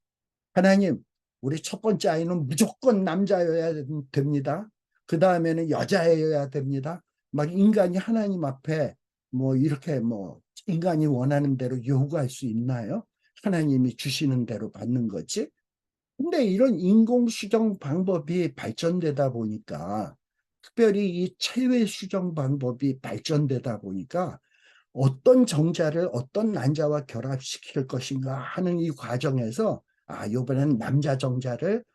하나님, 우리 첫 번째 아이는 무조건 남자여야 됩니다. 그 다음에는 여자여야 됩니다. 막 인간이 하나님 앞에 뭐 이렇게 뭐 인간이 원하는 대로 요구할 수 있나요? 하나님이 주시는 대로 받는 거지. 근데 이런 인공수정 방법이 발전되다 보니까, 특별히 이 체외 수정 방법이 발전되다 보니까 어떤 정자를 어떤 난자와 결합시킬 것인가 하는 이 과정에서, 이번에는 남자 정자를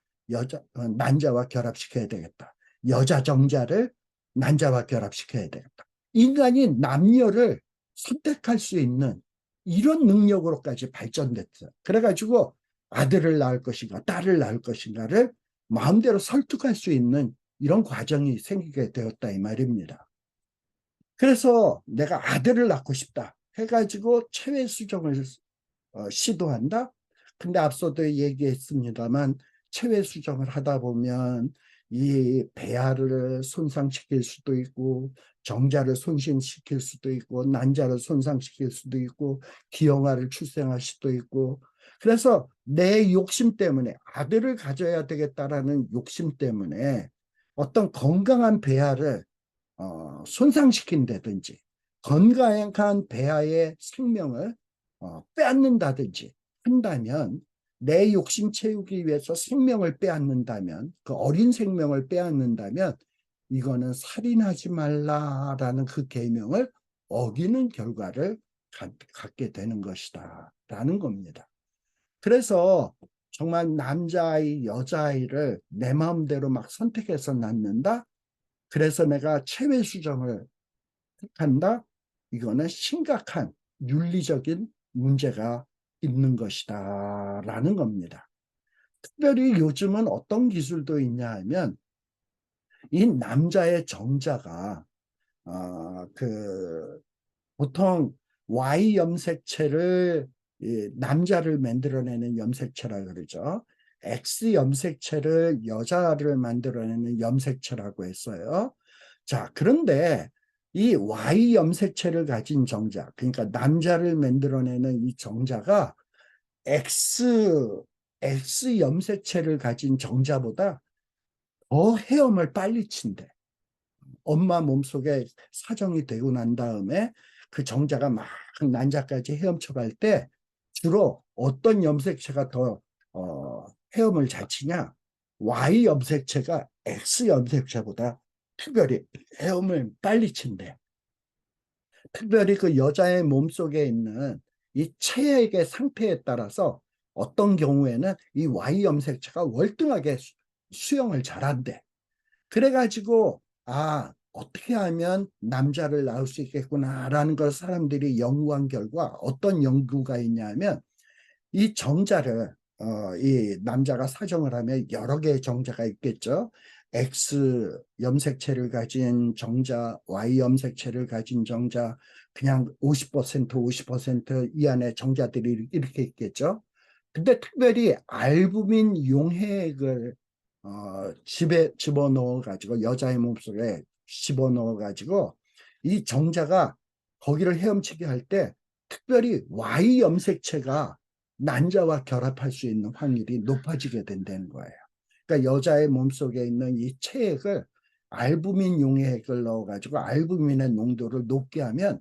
난자와 결합시켜야 되겠다. 여자 정자를 난자와 결합시켜야 되겠다. 인간이 남녀를 선택할 수 있는 이런 능력으로까지 발전됐어요. 그래가지고 아들을 낳을 것인가 딸을 낳을 것인가를 마음대로 설득할 수 있는 이런 과정이 생기게 되었다 이 말입니다. 그래서 내가 아들을 낳고 싶다 해가지고 체외 수정을 시도한다. 근데 앞서도 얘기했습니다만 체외 수정을 하다 보면 이 배아를 손상시킬 수도 있고, 정자를 손상시킬 수도 있고, 난자를 손상시킬 수도 있고, 기형아를 출생할 수도 있고, 그래서 내 욕심 때문에 아들을 가져야 되겠다라는 욕심 때문에 어떤 건강한 배아를 손상시킨다든지, 건강한 배아의 생명을 빼앗는다든지 한다면, 내 욕심 채우기 위해서 생명을 빼앗는다면, 그 어린 생명을 빼앗는다면 이거는 살인하지 말라라는 그 계명을 어기는 결과를 갖게 되는 것이다 라는 겁니다. 그래서 정말 남자아이 여자아이를 내 마음대로 막 선택해서 낳는다, 그래서 내가 체외 수정을 택한다, 이거는 심각한 윤리적인 문제가 있는 것이다 라는 겁니다. 특별히 요즘은 어떤 기술도 있냐 하면, 이 남자의 정자가 보통 Y 염색체를 남자를 만들어내는 염색체라 그러죠. X 염색체를 여자를 만들어내는 염색체라고 했어요. 자, 그런데 이 Y 염색체를 가진 정자, 그러니까 남자를 만들어내는 이 정자가 X 염색체를 가진 정자보다 더 헤엄을 빨리 친대. 엄마 몸속에 사정이 되고 난 다음에 그 정자가 막 난자까지 헤엄쳐갈 때 주로 어떤 염색체가 더 헤엄을 잘 치냐? Y 염색체가 X 염색체보다 특별히 헤엄을 빨리 친대. 특별히 그 여자의 몸속에 있는 이 체액의 상태에 따라서 어떤 경우에는 이 Y 염색체가 월등하게 수영을 잘한대. 그래가지고 어떻게 하면 남자를 낳을 수 있겠구나라는 걸 사람들이 연구한 결과, 어떤 연구가 있냐면, 이 정자를 이 남자가 사정을 하면 여러 개의 정자가 있겠죠. X 염색체를 가진 정자, Y 염색체를 가진 정자, 그냥 50% 이 안에 정자들이 이렇게 있겠죠. 근데 특별히 알부민 용해액을 집어넣어 가지고 여자의 몸속에 집어넣어 가지고 이 정자가 거기를 헤엄치게 할 때 특별히 Y 염색체가 난자와 결합할 수 있는 확률이 높아지게 된다는 거예요. 그러니까 여자의 몸속에 있는 이 체액을 알부민 용해액을 넣어 가지고 알부민의 농도를 높게 하면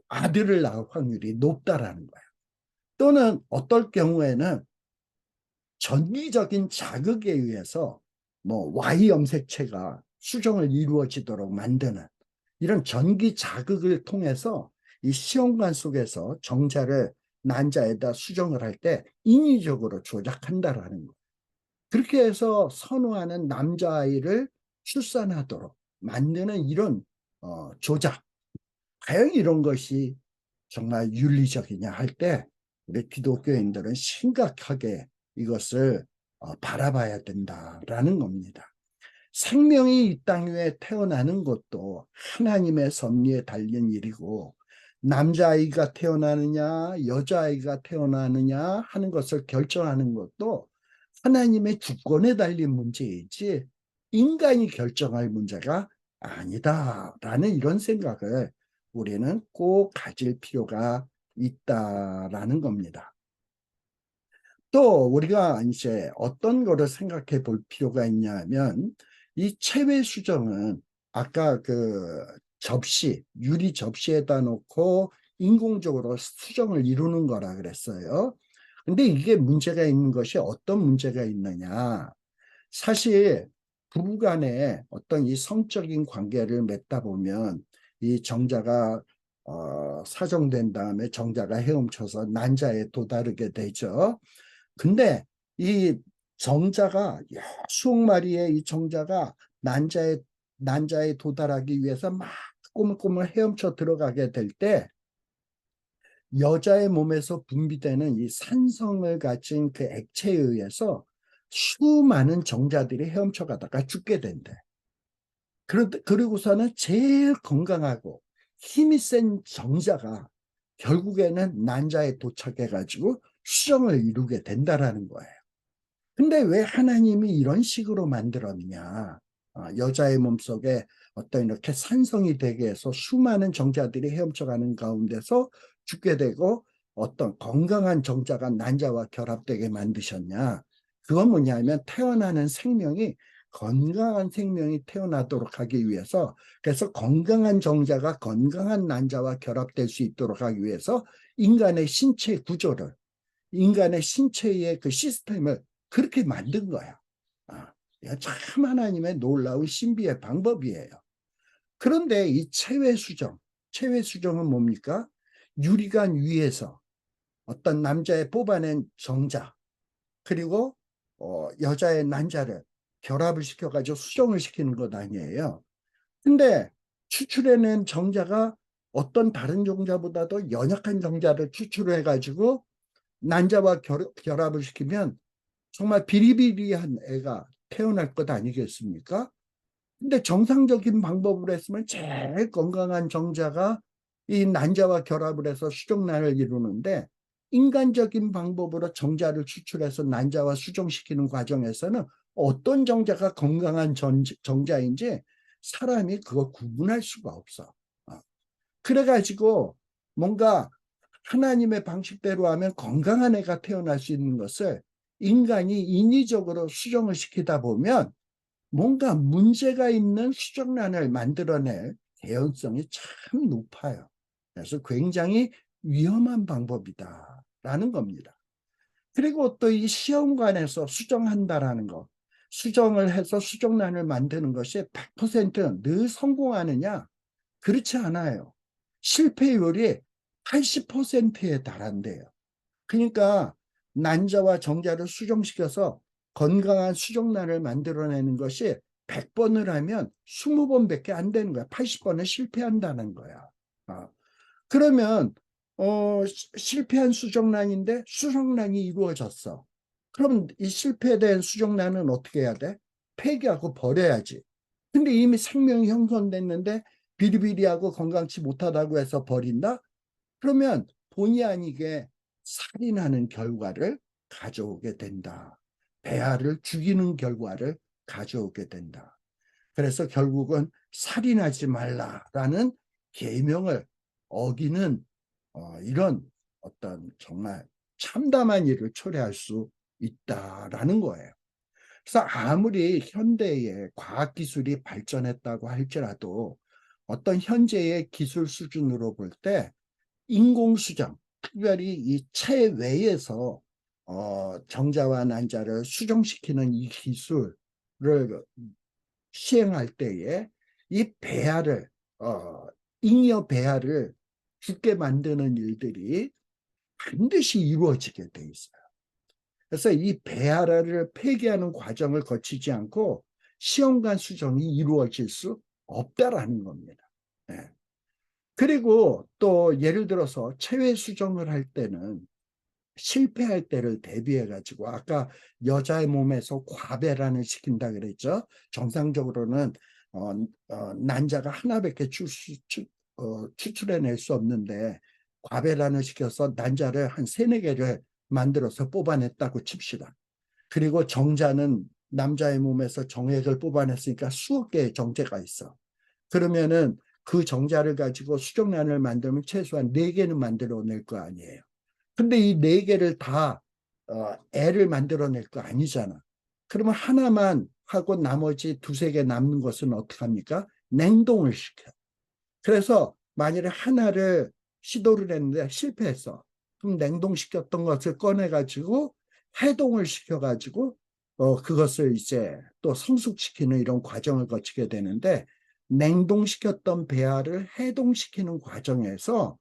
아들을 낳을 확률이 높다라는 거예요. 또는 어떨 경우에는 전기적인 자극에 의해서 뭐 Y 염색체가 수정을 이루어지도록 만드는 이런 전기 자극을 통해서 이 시험관 속에서 정자를 난자에다 수정을 할 때 인위적으로 조작한다라는 거예요. 그렇게 해서 선호하는 남자아이를 출산하도록 만드는 이런 조작, 과연 이런 것이 정말 윤리적이냐 할 때 우리 기독교인들은 심각하게 이것을 바라봐야 된다라는 겁니다. 생명이 이 땅 위에 태어나는 것도 하나님의 섭리에 달린 일이고 남자아이가 태어나느냐 여자아이가 태어나느냐 하는 것을 결정하는 것도 하나님의 주권에 달린 문제이지 인간이 결정할 문제가 아니다라는 이런 생각을 우리는 꼭 가질 필요가 있다라는 겁니다. 또 우리가 이제 어떤 거를 생각해 볼 필요가 있냐면 이 체외 수정은 아까 그 접시, 유리 접시에다 놓고 인공적으로 수정을 이루는 거라 그랬어요. 근데 이게 문제가 있는 것이 어떤 문제가 있느냐. 사실 부부간에 어떤 이 성적인 관계를 맺다 보면 이 정자가 사정된 다음에 정자가 헤엄쳐서 난자에 도다르게 되죠. 근데 이 정자가 수억 마리의 이 정자가 난자에 도달하기 위해서 막 꼬물꼬물 헤엄쳐 들어가게 될 때 여자의 몸에서 분비되는 이 산성을 가진 그 액체에 의해서 수많은 정자들이 헤엄쳐 가다가 죽게 된대. 그리고서는 제일 건강하고 힘이 센 정자가 결국에는 난자에 도착해가지고 수정을 이루게 된다라는 거예요. 근데 왜 하나님이 이런 식으로 만들었냐? 여자의 몸속에 어떤 이렇게 산성이 되게 해서 수많은 정자들이 헤엄쳐가는 가운데서 죽게 되고 어떤 건강한 정자가 난자와 결합되게 만드셨냐? 그건 뭐냐면 태어나는 생명이 건강한 생명이 태어나도록 하기 위해서 그래서 건강한 정자가 건강한 난자와 결합될 수 있도록 하기 위해서 인간의 신체 구조를 인간의 신체의 그 시스템을 그렇게 만든 거야. 참 하나님의 놀라운 신비의 방법이에요. 그런데 이 체외 수정은 뭡니까? 유리관 위에서 어떤 남자의 뽑아낸 정자, 그리고 여자의 난자를 결합을 시켜가지고 수정을 시키는 것 아니에요. 근데 추출해낸 정자가 어떤 다른 정자보다도 연약한 정자를 추출해가지고 난자와 결합을 시키면 정말 비리비리한 애가 태어날 것 아니겠습니까? 근데 정상적인 방법으로 했으면 제일 건강한 정자가 이 난자와 결합을 해서 수정란을 이루는데 인간적인 방법으로 정자를 추출해서 난자와 수정시키는 과정에서는 어떤 정자가 건강한 정자인지 사람이 그걸 구분할 수가 없어. 그래가지고 뭔가 하나님의 방식대로 하면 건강한 애가 태어날 수 있는 것을 인간이 인위적으로 수정을 시키다 보면 뭔가 문제가 있는 수정란을 만들어낼 개연성이 참 높아요. 그래서 굉장히 위험한 방법이다라는 겁니다. 그리고 또 이 시험관에서 수정한다라는 거, 수정을 해서 수정란을 만드는 것이 100%늘 성공하느냐? 그렇지 않아요. 실패율이 80%에 달한대요. 그러니까 난자와 정자를 수정시켜서 건강한 수정란을 만들어내는 것이 100번을 하면 20번밖에 안 되는 거야. 80번은 실패한다는 거야. 그러면 실패한 수정란인데 수정란이 이루어졌어. 그럼 이 실패된 수정란은 어떻게 해야 돼? 폐기하고 버려야지. 근데 이미 생명이 형성됐는데 비리비리하고 건강치 못하다고 해서 버린다? 그러면 본의 아니게 살인하는 결과를 가져오게 된다. 배아를 죽이는 결과를 가져오게 된다. 그래서 결국은 살인하지 말라라는 계명을 어기는 이런 어떤 정말 참담한 일을 초래할 수 있다라는 거예요. 그래서 아무리 현대의 과학기술이 발전했다고 할지라도 어떤 현재의 기술 수준으로 볼 때 인공수정, 특별히 이 체외에서 정자와 난자를 수정시키는 이 기술을 시행할 때에 이 배아를 잉여 배아를 죽게 만드는 일들이 반드시 이루어지게 돼 있어요. 그래서 이 배아를 폐기하는 과정을 거치지 않고 시험관 수정이 이루어질 수 없다라는 겁니다. 네. 그리고 또 예를 들어서 체외 수정을 할 때는 실패할 때를 대비해 가지고 아까 여자의 몸에서 과배란을 시킨다 그랬죠. 정상적으로는 난자가 하나밖에 추출해낼 수 없는데 과배란을 시켜서 난자를 한 세네 개를 만들어서 뽑아냈다고 칩시다. 그리고 정자는 남자의 몸에서 정액을 뽑아냈으니까 수억 개의 정제가 있어. 그러면은 그 정자를 가지고 수정란을 만들면 최소한 4개는 만들어낼 거 아니에요. 근데 이 4개를 다 애를 만들어낼 거 아니잖아. 그러면 하나만 하고 나머지 두세 개 남는 것은 어떡합니까? 냉동을 시켜. 그래서 만일에 하나를 시도를 했는데 실패했어. 그럼 냉동시켰던 것을 꺼내가지고 해동을 시켜가지고 그것을 이제 또 성숙시키는 이런 과정을 거치게 되는데 냉동시켰던 배아를 해동시키는 과정에서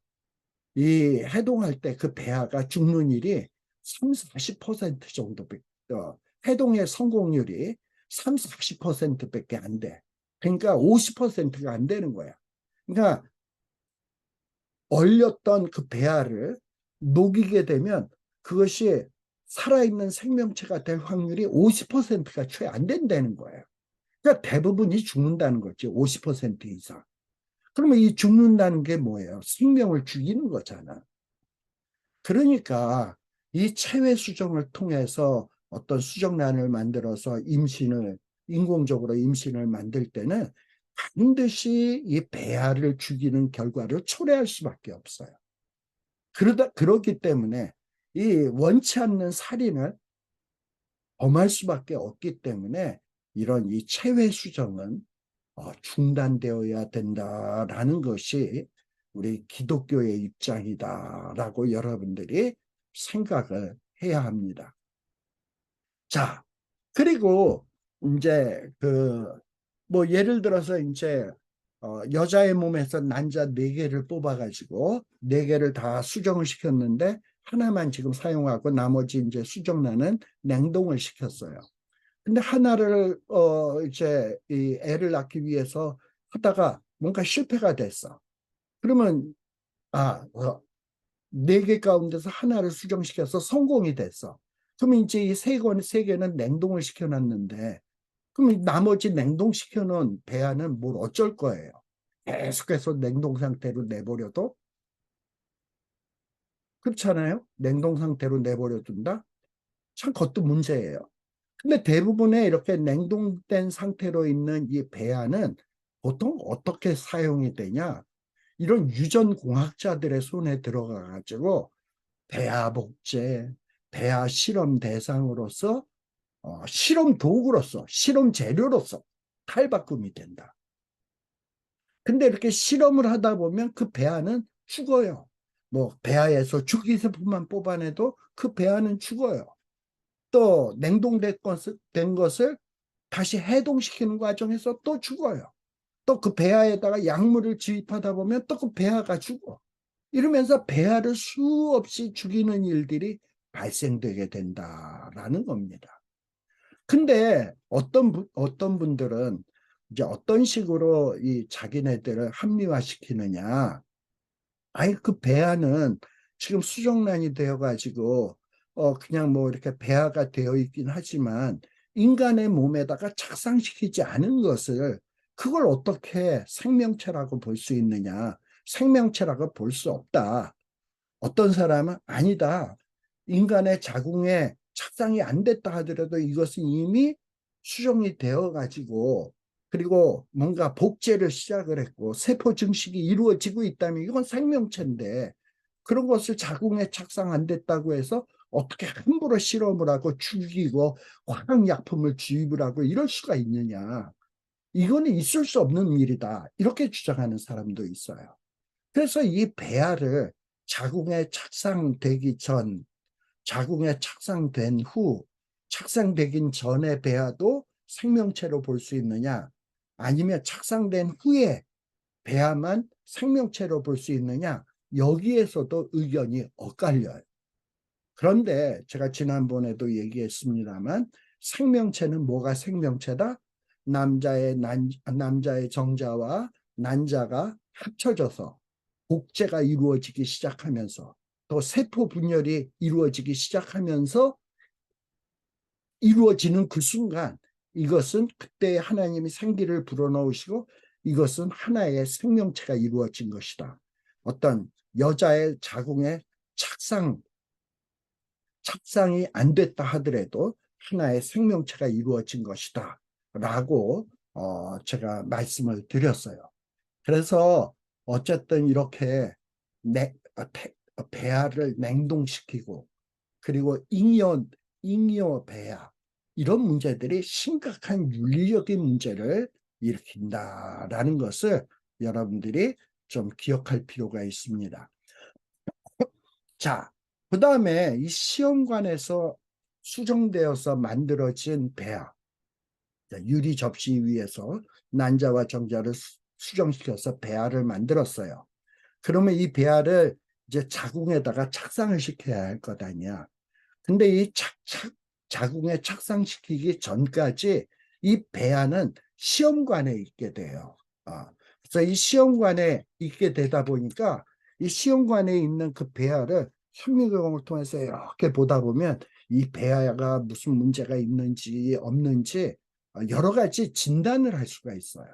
이 해동할 때 그 배아가 죽는 일이 30, 40% 정도, 해동의 성공률이 30, 40%밖에 안 돼. 그러니까 50%가 안 되는 거야. 그러니까 얼렸던 그 배아를 녹이게 되면 그것이 살아있는 생명체가 될 확률이 50%가 채 안 된다는 거예요. 그러니까 대부분이 죽는다는 거지, 50% 이상. 그러면 이 죽는다는 게 뭐예요? 생명을 죽이는 거잖아. 그러니까 이 체외 수정을 통해서 어떤 수정란을 만들어서 인공적으로 임신을 만들 때는 반드시 이 배아를 죽이는 결과를 초래할 수밖에 없어요. 그렇기 때문에 이 원치 않는 살인을 범할 수밖에 없기 때문에 이런 이 체외 수정은 중단되어야 된다라는 것이 우리 기독교의 입장이다라고 여러분들이 생각을 해야 합니다. 자, 그리고 이제 뭐 예를 들어서 이제 여자의 몸에서 난자 4개를 뽑아가지고 4개를 다 수정을 시켰는데 하나만 지금 사용하고 나머지 이제 수정란은 냉동을 시켰어요. 근데 하나를 이제 이 애를 낳기 위해서 하다가 뭔가 실패가 됐어. 그러면 4개 가운데서 하나를 수정시켜서 성공이 됐어. 그러면 이제 이 세 개는 냉동을 시켜놨는데 그럼 나머지 냉동시켜 놓은 배아는 뭘 어쩔 거예요? 계속해서 냉동 상태로 내버려도 그렇잖아요. 냉동 상태로 내버려 둔다. 참 그것도 문제예요. 근데 대부분의 이렇게 냉동된 상태로 있는 이 배아는 보통 어떻게 사용이 되냐? 이런 유전공학자들의 손에 들어가 가지고 배아 복제, 배아 실험 대상으로서 실험 도구로서, 실험 재료로서 탈바꿈이 된다. 근데 이렇게 실험을 하다 보면 그 배아는 죽어요. 뭐 배아에서 줄기세포만 뽑아내도 그 배아는 죽어요. 또 냉동된 것을 다시 해동시키는 과정에서 또 죽어요. 또 그 배아에다가 약물을 주입하다 보면 또 그 배아가 죽어. 이러면서 배아를 수없이 죽이는 일들이 발생되게 된다라는 겁니다. 근데 어떤 분들은 이제 어떤 식으로 이 자기네들을 합리화시키느냐. 아니, 그 배아는 지금 수정란이 되어가지고, 그냥 뭐 이렇게 배아가 되어 있긴 하지만 인간의 몸에다가 착상시키지 않은 것을 그걸 어떻게 생명체라고 볼 수 있느냐? 생명체라고 볼 수 없다. 어떤 사람은 아니다. 인간의 자궁에 착상이 안 됐다 하더라도 이것은 이미 수정이 되어 가지고 그리고 뭔가 복제를 시작을 했고 세포 증식이 이루어지고 있다면 이건 생명체인데 그런 것을 자궁에 착상 안 됐다고 해서 어떻게 함부로 실험을 하고 죽이고 화학약품을 주입을 하고 이럴 수가 있느냐. 이거는 있을 수 없는 일이다. 이렇게 주장하는 사람도 있어요. 그래서 이 배아를 자궁에 착상되기 전, 자궁에 착상된 후, 착상되긴 전의 배아도 생명체로 볼 수 있느냐, 아니면 착상된 후에 배아만 생명체로 볼 수 있느냐, 여기에서도 의견이 엇갈려요. 그런데 제가 지난번에도 얘기했습니다만 생명체는 뭐가 생명체다? 남자의 정자와 난자가 합쳐져서 복제가 이루어지기 시작하면서 또 세포 분열이 이루어지기 시작하면서 이루어지는 그 순간 이것은 그때 하나님이 생기를 불어넣으시고 이것은 하나의 생명체가 이루어진 것이다. 어떤 여자의 자궁에 착상이 안 됐다 하더라도 하나의 생명체가 이루어진 것이다 라고 제가 말씀을 드렸어요. 그래서 어쨌든 이렇게 배아를 냉동시키고 그리고 잉여 배아 이런 문제들이 심각한 윤리적인 문제를 일으킨다라는 것을 여러분들이 좀 기억할 필요가 있습니다. 자, 그 다음에 이 시험관에서 수정되어서 만들어진 배아, 유리 접시 위에서 난자와 정자를 수정시켜서 배아를 만들었어요. 그러면 이 배아를 이제 자궁에다가 착상을 시켜야 할 것 아니야. 근데 이 자궁에 착상시키기 전까지 이 배아는 시험관에 있게 돼요. 그래서 이 시험관에 있게 되다 보니까 이 시험관에 있는 그 배아를 현미경을 통해서 이렇게 보다 보면 이 배아가 무슨 문제가 있는지 없는지 여러 가지 진단을 할 수가 있어요.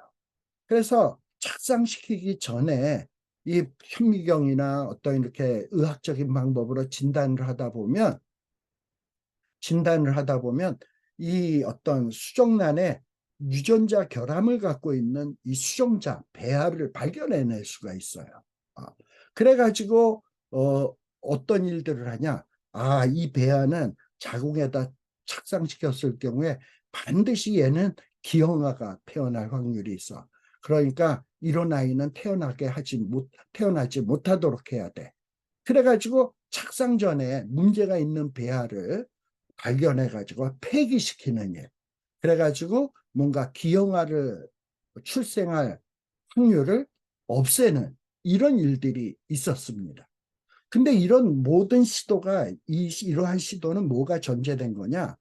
그래서 착상시키기 전에 이 현미경이나 어떤 이렇게 의학적인 방법으로 진단을 하다 보면 이 어떤 수정란에 유전자 결함을 갖고 있는 이 수정자 배아를 발견해낼 수가 있어요. 그래가지고 어떤 일들을 하냐? 이 배아는 자궁에다 착상시켰을 경우에 반드시 얘는 기형아가 태어날 확률이 있어. 그러니까 이런 아이는 태어나지 못하도록 해야 돼. 그래가지고 착상 전에 문제가 있는 배아를 발견해가지고 폐기시키는 일. 그래가지고 뭔가 기형아를 출생할 확률을 없애는 이런 일들이 있었습니다. 근데 이런 모든 시도가 이러한 시도는 뭐가 전제된 거냐?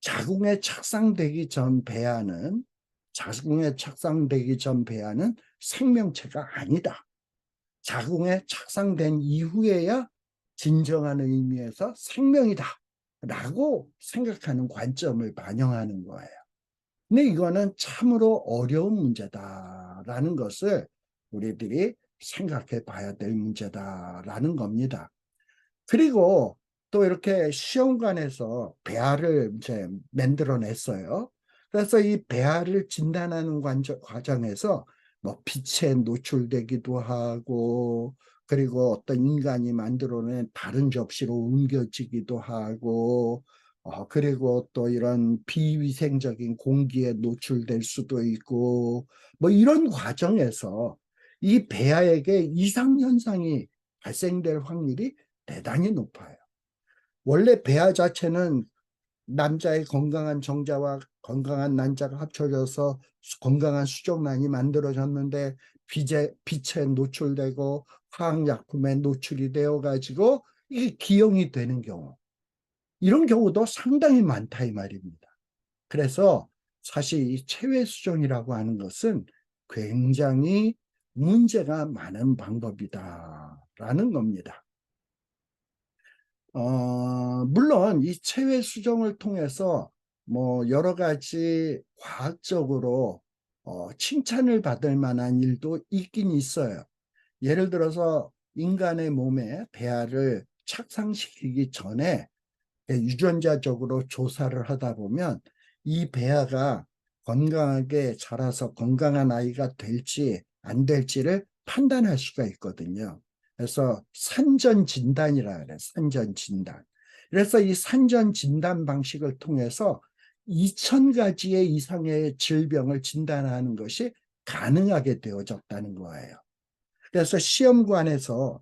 자궁에 착상되기 전 배아는 생명체가 아니다. 자궁에 착상된 이후에야 진정한 의미에서 생명이다 라고 생각하는 관점을 반영하는 거예요. 근데 이거는 참으로 어려운 문제다라는 것을 우리들이 생각해 봐야 될 문제다라는 겁니다. 그리고 또 이렇게 시험관에서 배아를 이제 만들어냈어요. 그래서 이 배아를 진단하는 과정에서 뭐 빛에 노출되기도 하고 그리고 어떤 인간이 만들어낸 다른 접시로 옮겨지기도 하고 그리고 또 이런 비위생적인 공기에 노출될 수도 있고 뭐 이런 과정에서 이 배아에게 이상 현상이 발생될 확률이 대단히 높아요. 원래 배아 자체는 남자의 건강한 정자와 건강한 난자가 합쳐져서 건강한 수정란이 만들어졌는데 빛에 노출되고 화학약품에 노출이 되어 가지고 이게 기형이 되는 경우 이런 경우도 상당히 많다 이 말입니다. 그래서 사실 이 체외 수정이라고 하는 것은 굉장히 문제가 많은 방법이다라는 겁니다. 물론 이 체외 수정을 통해서 뭐 여러 가지 과학적으로 칭찬을 받을 만한 일도 있긴 있어요. 예를 들어서 인간의 몸에 배아를 착상시키기 전에 유전자적으로 조사를 하다 보면 이 배아가 건강하게 자라서 건강한 아이가 될지 안 될지를 판단할 수가 있거든요. 그래서 산전 진단이라 그래요. 산전 진단. 그래서 이 산전 진단 방식을 통해서 2,000가지의 이상의 질병을 진단하는 것이 가능하게 되어졌다는 거예요. 그래서 시험관에서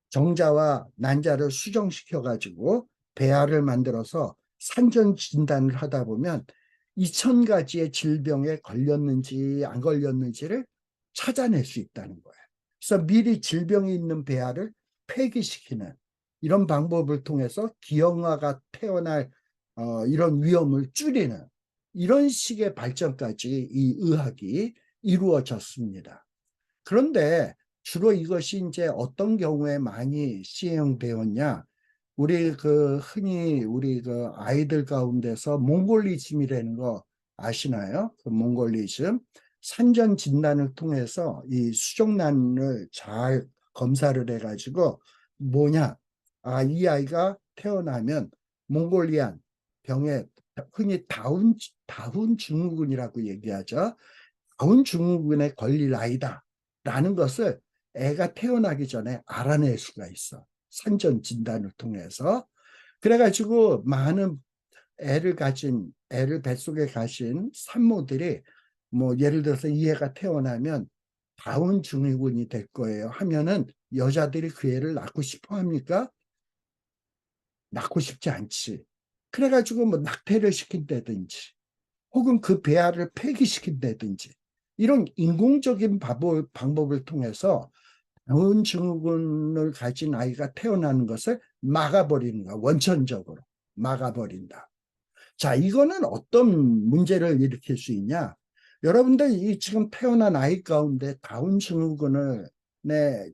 정자와 난자를 수정시켜 가지고 배아를 만들어서 산전 진단을 하다 보면 2,000가지의 질병에 걸렸는지 안 걸렸는지를 찾아낼 수 있다는 거예요. 그래서 미리 질병이 있는 배아를 폐기시키는 이런 방법을 통해서 기형아가 태어날 이런 위험을 줄이는 이런 식의 발전까지 이 의학이 이루어졌습니다. 그런데 주로 이것이 이제 어떤 경우에 많이 시행되었냐? 흔히 우리 그 아이들 가운데서 몽골리즘이라는 거 아시나요? 그 몽골리즘. 산전 진단을 통해서 이 수정란을 잘 검사를 해가지고 뭐냐? 아, 이 아이가 태어나면 몽골리안 병에 흔히 다운 증후군이라고 얘기하죠. 다운 증후군에 걸릴 아이다. 라는 것을 애가 태어나기 전에 알아낼 수가 있어. 산전 진단을 통해서. 그래가지고 많은 애를 뱃속에 가진 산모들이 뭐 예를 들어서 이 애가 태어나면 다운 증후군이 될 거예요 하면은 여자들이 그 애를 낳고 싶어 합니까? 낳고 싶지 않지. 그래가지고 뭐 낙태를 시킨다든지 혹은 그 배아를 폐기시킨다든지 이런 인공적인 방법을 통해서 다운 증후군을 가진 아이가 태어나는 것을 막아버리는 거야. 원천적으로 막아버린다. 자, 이거는 어떤 문제를 일으킬 수 있냐? 여러분들 이 지금 태어난 아이 가운데 다운 증후군을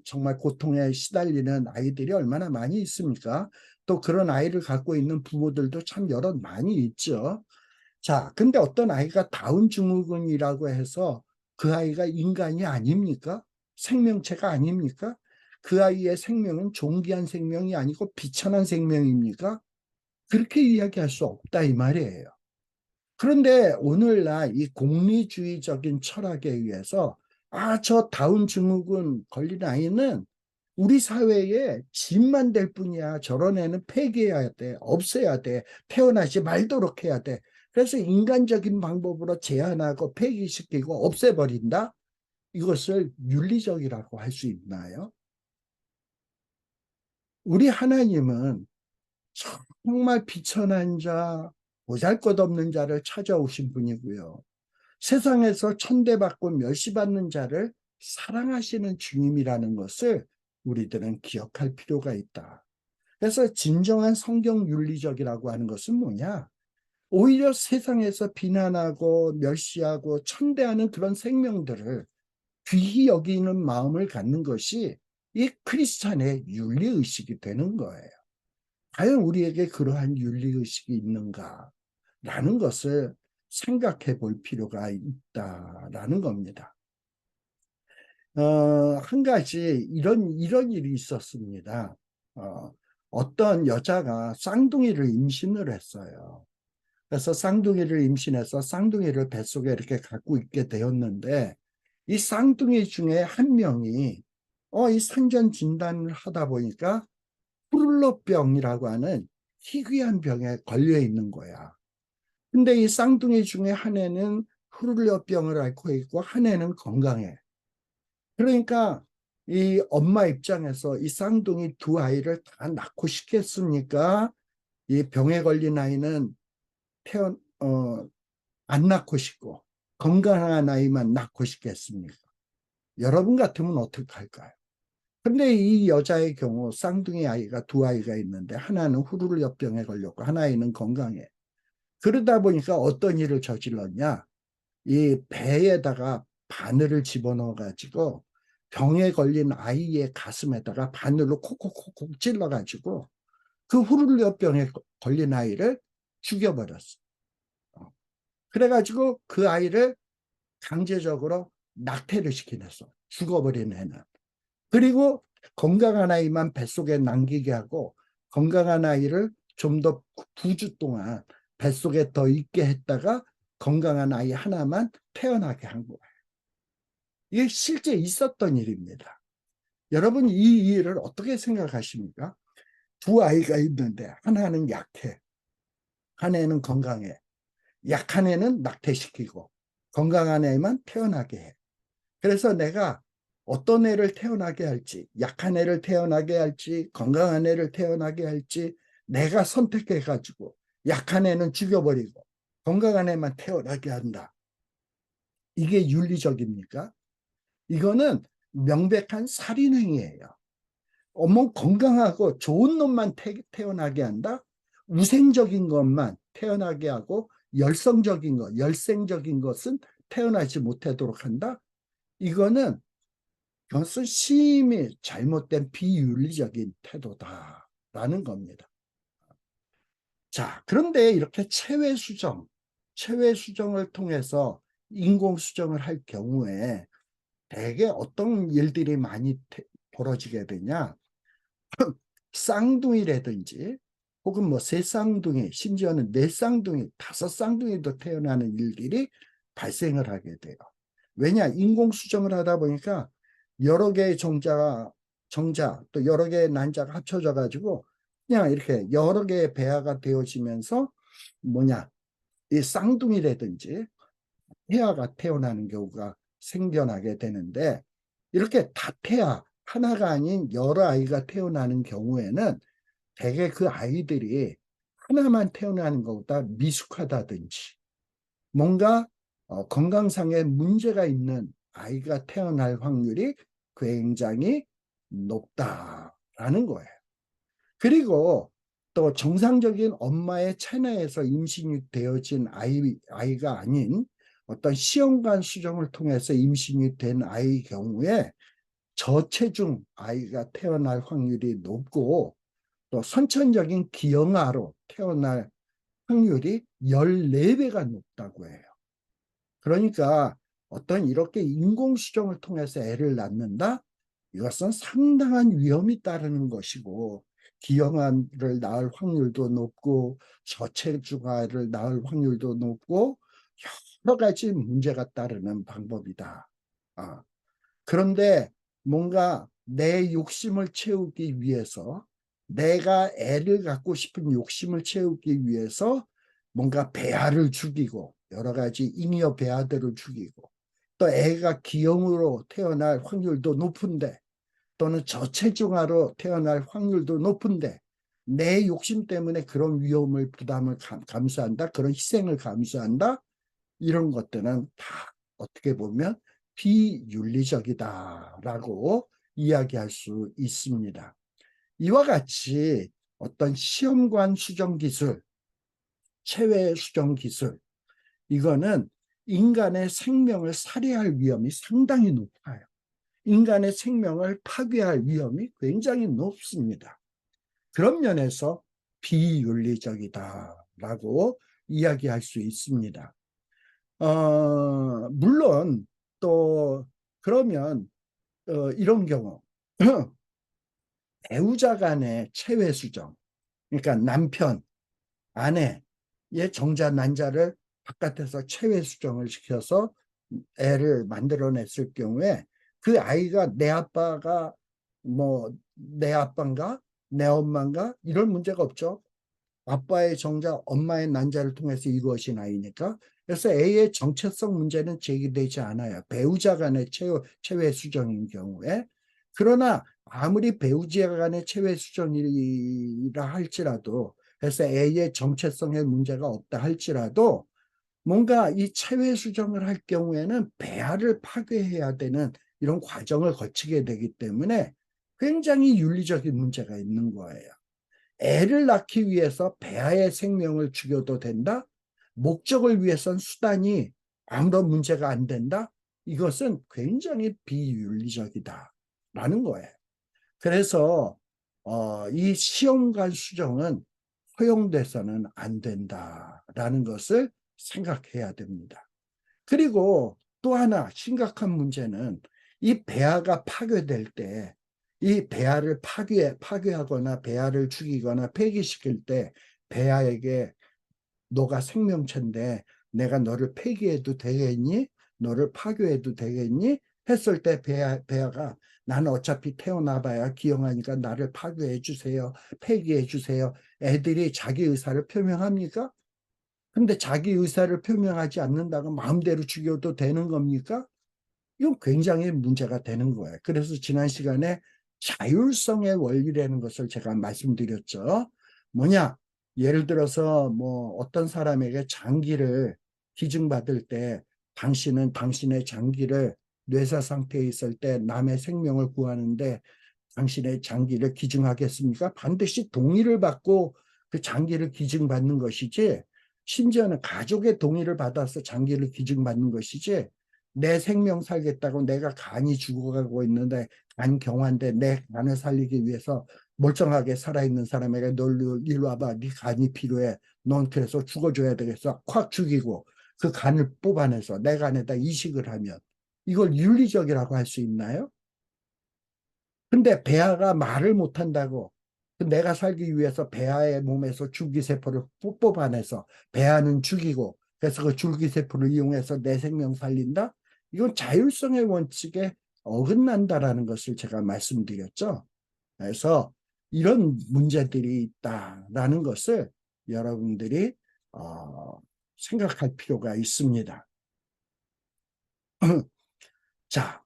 정말 고통에 시달리는 아이들이 얼마나 많이 있습니까? 또 그런 아이를 갖고 있는 부모들도 참 여러 많이 있죠. 자, 근데 어떤 아이가 다운 증후군이라고 해서 그 아이가 인간이 아닙니까? 생명체가 아닙니까? 그 아이의 생명은 존귀한 생명이 아니고 비천한 생명입니까? 그렇게 이야기할 수 없다 이 말이에요. 그런데 오늘날 이 공리주의적인 철학에 의해서 저 다운 증후군 걸린 아이는 우리 사회에 짐만 될 뿐이야. 저런 애는 폐기해야 돼. 없애야 돼. 태어나지 말도록 해야 돼. 그래서 인간적인 방법으로 제한하고 폐기시키고 없애버린다? 이것을 윤리적이라고 할 수 있나요? 우리 하나님은 정말 비천한 자, 보잘것없는 자를 찾아오신 분이고요. 세상에서 천대받고 멸시받는 자를 사랑하시는 주님이라는 것을 우리들은 기억할 필요가 있다. 그래서 진정한 성경 윤리적이라고 하는 것은 뭐냐? 오히려 세상에서 비난하고 멸시하고 천대하는 그런 생명들을 귀히 여기는 마음을 갖는 것이 이 크리스찬의 윤리의식이 되는 거예요. 과연 우리에게 그러한 윤리의식이 있는가? 라는 것을 생각해 볼 필요가 있다라는 겁니다. 한 가지 이런 일이 있었습니다. 어떤 여자가 쌍둥이를 임신을 했어요. 그래서 쌍둥이를 임신해서 쌍둥이를 뱃속에 이렇게 갖고 있게 되었는데 이 쌍둥이 중에 한 명이 이 산전 진단을 하다 보니까 푸를러병이라고 하는 희귀한 병에 걸려 있는 거야. 근데 이 쌍둥이 중에 한 애는 푸를러병을 앓고 있고 한 애는 건강해. 그러니까 이 엄마 입장에서 이 쌍둥이 두 아이를 다 낳고 싶겠습니까? 이 병에 걸린 아이는 태어 안 낳고 싶고 건강한 아이만 낳고 싶겠습니까? 여러분 같으면 어떻게 할까요? 근데 이 여자의 경우 쌍둥이 아이가 두 아이가 있는데 하나는 후루룩병에 걸렸고 하나는 건강해. 그러다 보니까 어떤 일을 저질렀냐? 이 배에다가 바늘을 집어넣어 가지고 병에 걸린 아이의 가슴에다가 바늘로 콕콕콕콕 찔러 가지고 그 후루룩병에 걸린 아이를 죽여버렸어. 그래가지고 그 아이를 강제적으로 낙태를 시키냈어. 죽어버린 애는. 그리고 건강한 아이만 뱃속에 남기게 하고 건강한 아이를 좀 더 9주 동안 뱃속에 더 있게 했다가 건강한 아이 하나만 태어나게 한 거예요. 이게 실제 있었던 일입니다. 여러분 이 일을 어떻게 생각하십니까? 두 아이가 있는데 하나는 약해, 한 애는 건강해. 약한 애는 낙태시키고 건강한 애만 태어나게 해. 그래서 내가 어떤 애를 태어나게 할지, 약한 애를 태어나게 할지, 건강한 애를 태어나게 할지 내가 선택해가지고 약한 애는 죽여버리고 건강한 애만 태어나게 한다. 이게 윤리적입니까? 이거는 명백한 살인행위예요. 어머 건강하고 좋은 놈만 태어나게 한다? 우생적인 것만 태어나게 하고 열성적인 것, 열생적인 것은 태어나지 못하도록 한다? 이거는 그것은 심히 잘못된 비윤리적인 태도다라는 겁니다. 자, 그런데 이렇게 체외 수정을 통해서 인공 수정을 할 경우에 대개 어떤 일들이 많이 벌어지게 되냐? 쌍둥이라든지 혹은 뭐 세 쌍둥이, 심지어는 네 쌍둥이, 다섯 쌍둥이도 태어나는 일들이 발생을 하게 돼요. 왜냐? 인공 수정을 하다 보니까 여러 개의 정자 또 여러 개의 난자가 합쳐져 가지고 그냥 이렇게 여러 개의 배아가 되어지면서 뭐냐? 이 쌍둥이라든지 태아가 태어나는 경우가 생겨나게 되는데 이렇게 다태아 하나가 아닌 여러 아이가 태어나는 경우에는 대개 그 아이들이 하나만 태어나는 것보다 미숙하다든지 뭔가 건강상의 문제가 있는 아이가 태어날 확률이 굉장히 높다라는 거예요. 그리고 또 정상적인 엄마의 체내에서 임신이 되어진 아이가 아닌 어떤 시험관 수정을 통해서 임신이 된 아이의 경우에 저체중 아이가 태어날 확률이 높고 또 선천적인 기형아로 태어날 확률이 14배가 높다고 해요. 그러니까 어떤 이렇게 인공수정을 통해서 애를 낳는다? 이것은 상당한 위험이 따르는 것이고 기형아를 낳을 확률도 높고 저체중아를 낳을 확률도 높고 여러 가지 문제가 따르는 방법이다. 그런데 뭔가 내 욕심을 채우기 위해서 내가 애를 갖고 싶은 욕심을 채우기 위해서 뭔가 배아를 죽이고 여러 가지 잉여 배아들을 죽이고 또 애가 기형으로 태어날 확률도 높은데 또는 저체중아로 태어날 확률도 높은데 내 욕심 때문에 그런 위험을 부담을 감수한다. 그런 희생을 감수한다. 이런 것들은 다 어떻게 보면 비윤리적이다라고 이야기할 수 있습니다. 이와 같이 어떤 시험관 수정 기술, 체외 수정 기술, 이거는 인간의 생명을 살해할 위험이 상당히 높아요. 인간의 생명을 파괴할 위험이 굉장히 높습니다. 그런 면에서 비윤리적이다라고 이야기할 수 있습니다. 물론 또 그러면 이런 경우 배우자 간의 체외 수정, 그러니까 남편, 아내의 정자 난자를 바깥에서 체외 수정을 시켜서 애를 만들어냈을 경우에 그 아이가 내 아빠가 뭐 내 아빠인가 내 엄마인가 이런 문제가 없죠. 아빠의 정자, 엄마의 난자를 통해서 이루어진 아이니까. 그래서 애의 정체성 문제는 제기되지 않아요. 배우자 간의 체외 수정인 경우에. 그러나 아무리 배우자 간의 체외 수정이라 할지라도 그래서 애의 정체성에 문제가 없다 할지라도 뭔가 이 체외 수정을 할 경우에는 배아를 파괴해야 되는 이런 과정을 거치게 되기 때문에 굉장히 윤리적인 문제가 있는 거예요. 애를 낳기 위해서 배아의 생명을 죽여도 된다? 목적을 위해선 수단이 아무런 문제가 안 된다? 이것은 굉장히 비윤리적이다라는 거예요. 그래서 이 시험관 수정은 허용돼서는 안 된다라는 것을 생각해야 됩니다. 그리고 또 하나 심각한 문제는 이 배아가 파괴될 때, 이 배아를 파괴하거나 배아를 죽이거나 폐기시킬 때 배아에게 너가 생명체인데 내가 너를 폐기해도 되겠니? 너를 파괴해도 되겠니? 했을 때 배아가 나는 어차피 태어나봐야 기형하니까 나를 파괴해 주세요. 폐기해 주세요. 애들이 자기 의사를 표명합니까? 근데 자기 의사를 표명하지 않는다고 마음대로 죽여도 되는 겁니까? 이건 굉장히 문제가 되는 거예요. 그래서 지난 시간에 자율성의 원리라는 것을 제가 말씀드렸죠. 뭐냐? 예를 들어서 뭐 어떤 사람에게 장기를 기증받을 때 당신은 당신의 장기를 뇌사 상태에 있을 때 남의 생명을 구하는데 당신의 장기를 기증하겠습니까? 반드시 동의를 받고 그 장기를 기증받는 것이지, 심지어는 가족의 동의를 받아서 장기를 기증받는 것이지, 내 생명 살겠다고 내가 간이 죽어가고 있는데 간 경화인데 내 간을 살리기 위해서 멀쩡하게 살아있는 사람에게 널 일로 와봐, 네 간이 필요해, 넌 그래서 죽어줘야 되겠어, 콱 죽이고 그 간을 뽑아내서 내 간에다 이식을 하면 이걸 윤리적이라고 할 수 있나요? 근데 배아가 말을 못한다고 내가 살기 위해서 배아의 몸에서 줄기세포를 뽑아내서 배아는 죽이고 그래서 그 줄기세포를 이용해서 내 생명 살린다? 이건 자율성의 원칙에 어긋난다라는 것을 제가 말씀드렸죠. 그래서 이런 문제들이 있다라는 것을 여러분들이 생각할 필요가 있습니다. 자,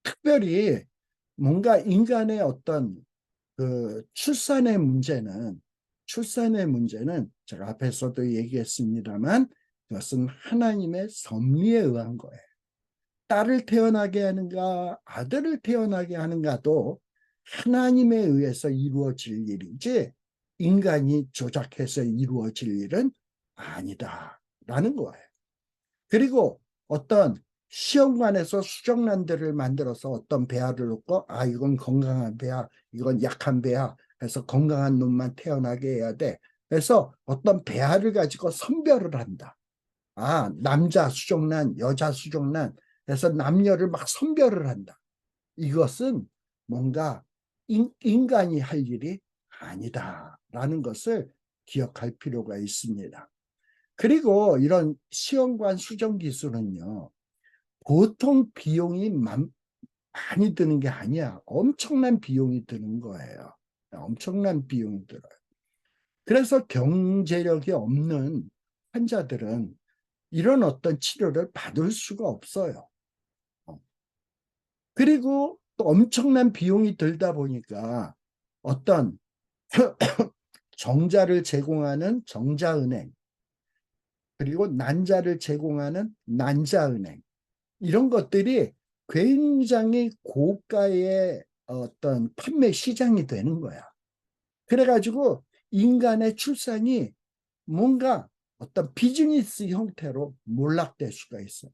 특별히 뭔가 인간의 어떤 그 출산의 문제는 제가 앞에서도 얘기했습니다만 그것은 하나님의 섭리에 의한 거예요. 딸을 태어나게 하는가 아들을 태어나게 하는가도 하나님에 의해서 이루어질 일이지 인간이 조작해서 이루어질 일은 아니다라는 거예요. 그리고 어떤 시험관에서 수정란들을 만들어서 어떤 배아를 놓고 이건 건강한 배아, 이건 약한 배아 해서 건강한 놈만 태어나게 해야 돼. 그래서 어떤 배아를 가지고 선별을 한다. 남자 수정란, 여자 수정란 해서 남녀를 막 선별을 한다. 이것은 뭔가 인간이 할 일이 아니다라는 것을 기억할 필요가 있습니다. 그리고 이런 시험관 수정 기술은요, 보통 비용이 많이 드는 게 아니야. 엄청난 비용이 드는 거예요. 엄청난 비용이 들어요. 그래서 경제력이 없는 환자들은 이런 어떤 치료를 받을 수가 없어요. 그리고 또 엄청난 비용이 들다 보니까 어떤 정자를 제공하는 정자은행, 그리고 난자를 제공하는 난자은행, 이런 것들이 굉장히 고가의 어떤 판매 시장이 되는 거야. 그래가지고 인간의 출산이 뭔가 어떤 비즈니스 형태로 몰락될 수가 있어.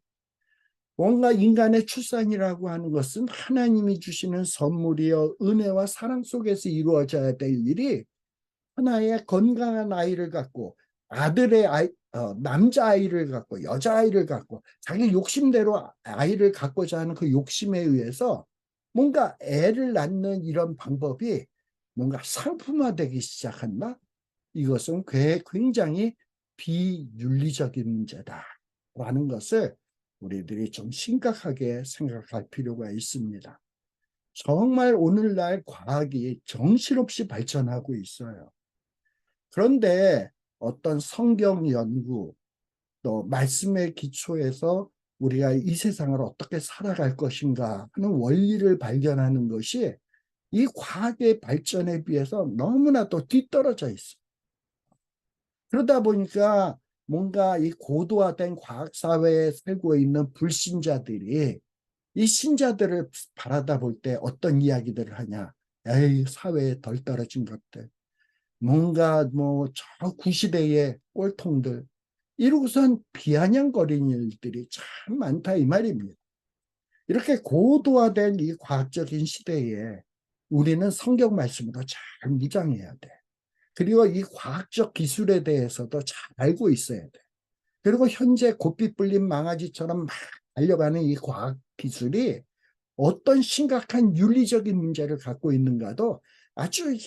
뭔가 인간의 출산이라고 하는 것은 하나님이 주시는 선물이요 은혜와 사랑 속에서 이루어져야 될 일이, 하나의 건강한 아이를 갖고 남자아이를 갖고 여자아이를 갖고 자기 욕심대로 아이를 갖고자 하는 그 욕심에 의해서 뭔가 애를 낳는 이런 방법이 뭔가 상품화되기 시작한다. 이것은 굉장히 비윤리적인 문제다라는 것을 우리들이 좀 심각하게 생각할 필요가 있습니다. 정말 오늘날 과학이 정신없이 발전하고 있어요. 그런데 어떤 성경 연구, 또 말씀의 기초에서 우리가 이 세상을 어떻게 살아갈 것인가 하는 원리를 발견하는 것이 이 과학의 발전에 비해서 너무나도 뒤떨어져 있어. 그러다 보니까 뭔가 이 고도화된 과학사회에 살고 있는 불신자들이 이 신자들을 바라다 볼 때 어떤 이야기들을 하냐. 에이, 사회에 덜 떨어진 것들. 뭔가 뭐 저 구시대의 꼴통들, 이러고선 비아냥거리는 일들이 참 많다 이 말입니다. 이렇게 고도화된 이 과학적인 시대에 우리는 성경 말씀으로 잘 무장해야 돼. 그리고 이 과학적 기술에 대해서도 잘 알고 있어야 돼. 그리고 현재 고삐 뿔린 망아지처럼 막 달려가는 이 과학 기술이 어떤 심각한 윤리적인 문제를 갖고 있는가도 아주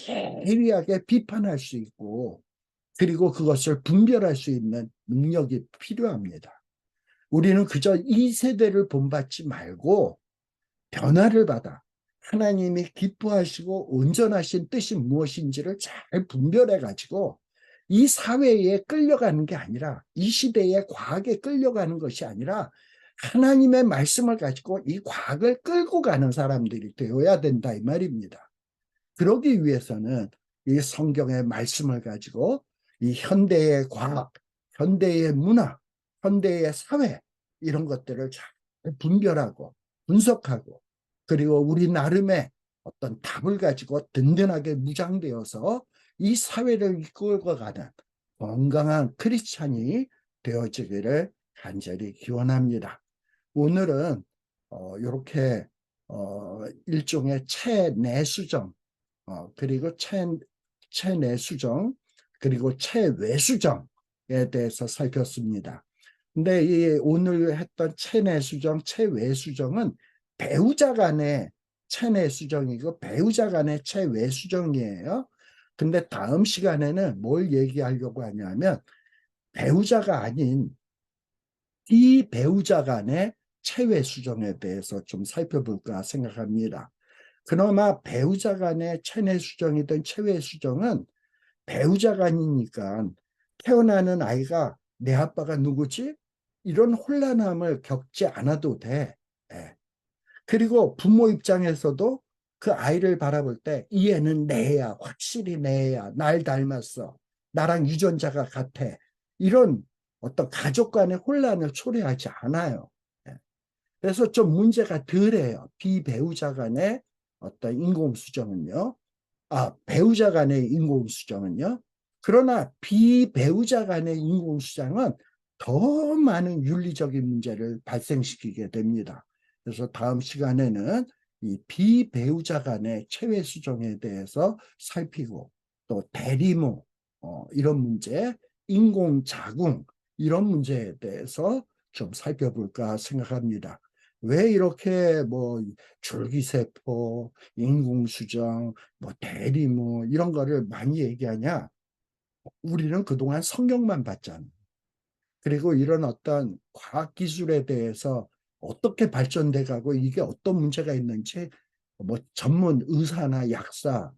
예리하게 비판할 수 있고, 그리고 그것을 분별할 수 있는 능력이 필요합니다. 우리는 그저 이 세대를 본받지 말고 변화를 받아 하나님이 기뻐하시고 온전하신 뜻이 무엇인지를 잘 분별해 가지고 이 사회에 끌려가는 게 아니라, 이 시대의 과학에 끌려가는 것이 아니라 하나님의 말씀을 가지고 이 과학을 끌고 가는 사람들이 되어야 된다 이 말입니다. 그러기 위해서는 이 성경의 말씀을 가지고 이 현대의 과학, 현대의 문화, 현대의 사회, 이런 것들을 잘 분별하고 분석하고, 그리고 우리 나름의 어떤 답을 가지고 든든하게 무장되어서 이 사회를 이끌고 가는 건강한 크리스찬이 되어지기를 간절히 기원합니다. 오늘은 이렇게 일종의 체내수정, 그리고 체내수정, 그리고 체외수정에 대해서 살폈습니다. 근데 이 오늘 했던 체내수정, 체외수정은 배우자 간의 체내수정이고 배우자 간의 체외수정이에요. 근데 다음 시간에는 뭘 얘기하려고 하냐면 배우자가 아닌 비배우자 간의 체외수정에 대해서 좀 살펴볼까 생각합니다. 그나마 배우자 간의 체내수정이든 체외수정은 배우자가 아니니까 태어나는 아이가 내 아빠가 누구지? 이런 혼란함을 겪지 않아도 돼. 예. 그리고 부모 입장에서도 그 아이를 바라볼 때 이 애는 내 애야, 확실히 내 애야, 날 닮았어, 나랑 유전자가 같아, 이런 어떤 가족 간의 혼란을 초래하지 않아요. 예. 그래서 좀 문제가 덜해요. 비배우자 간의 어떤 인공수정은요. 배우자 간의 인공수정은요. 그러나 비배우자 간의 인공수정은 더 많은 윤리적인 문제를 발생시키게 됩니다. 그래서 다음 시간에는 이 비배우자 간의 체외수정에 대해서 살피고, 또 대리모, 이런 문제, 인공자궁, 이런 문제에 대해서 좀 살펴볼까 생각합니다. 왜 이렇게 뭐 줄기세포, 인공수정, 뭐 대리모 이런 거를 많이 얘기하냐? 우리는 그동안 성경만 봤잖아. 그리고 이런 어떤 과학기술에 대해서 어떻게 발전돼 가고 이게 어떤 문제가 있는지 뭐 전문 의사나 약사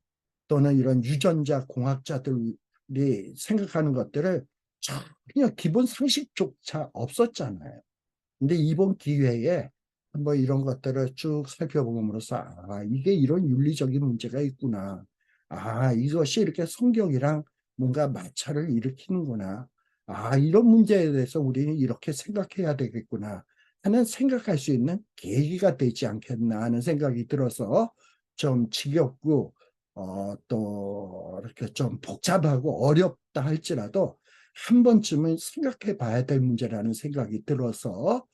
또는 이런 유전자 공학자들이 생각하는 것들을 전혀 기본 상식조차 없었잖아요. 근데 이번 기회에 한번 이런 것들을 쭉 살펴봄으로써 이게 이런 윤리적인 문제가 있구나. 이것이 이렇게 성경이랑 뭔가 마찰을 일으키는구나. 이런 문제에 대해서 우리는 이렇게 생각해야 되겠구나 하는 생각할 수 있는 계기가 되지 않겠나 하는 생각이 들어서 좀 지겹고 또 이렇게 좀 복잡하고 어렵다 할지라도 한 번쯤은 생각해 봐야 될 문제라는 생각이 들어서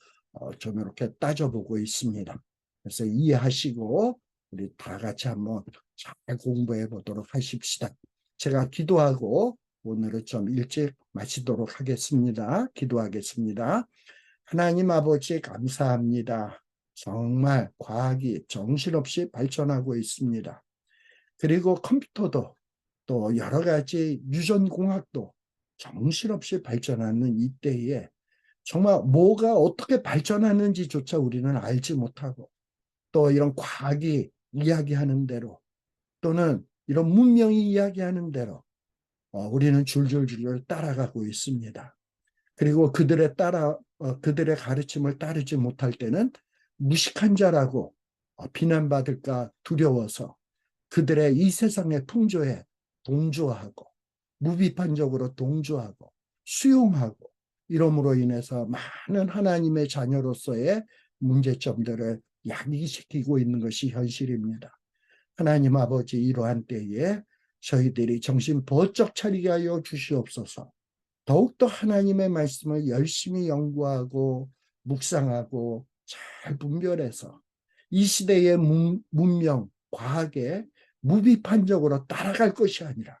좀 이렇게 따져보고 있습니다. 그래서 이해하시고 우리 다 같이 한번 잘 공부해 보도록 하십시다. 제가 기도하고 오늘은 좀 일찍 마치도록 하겠습니다. 기도하겠습니다. 하나님 아버지 감사합니다. 정말 과학이 정신없이 발전하고 있습니다. 그리고 컴퓨터도 또 여러 가지 유전공학도 정신없이 발전하는 이때에 정말 뭐가 어떻게 발전하는지조차 우리는 알지 못하고, 또 이런 과학이 이야기하는 대로 또는 이런 문명이 이야기하는 대로 우리는 줄줄줄 따라가고 있습니다. 그리고 그들의 가르침을 따르지 못할 때는 무식한 자라고 비난받을까 두려워서 그들의 이 세상의 풍조에 동조하고 무비판적으로 동조하고 수용하고, 이러므로 인해서 많은 하나님의 자녀로서의 문제점들을 야기시키고 있는 것이 현실입니다. 하나님 아버지, 이러한 때에 저희들이 정신 번쩍 차리게 하여 주시옵소서. 더욱더 하나님의 말씀을 열심히 연구하고 묵상하고 잘 분별해서 이 시대의 문명, 과학에 무비판적으로 따라갈 것이 아니라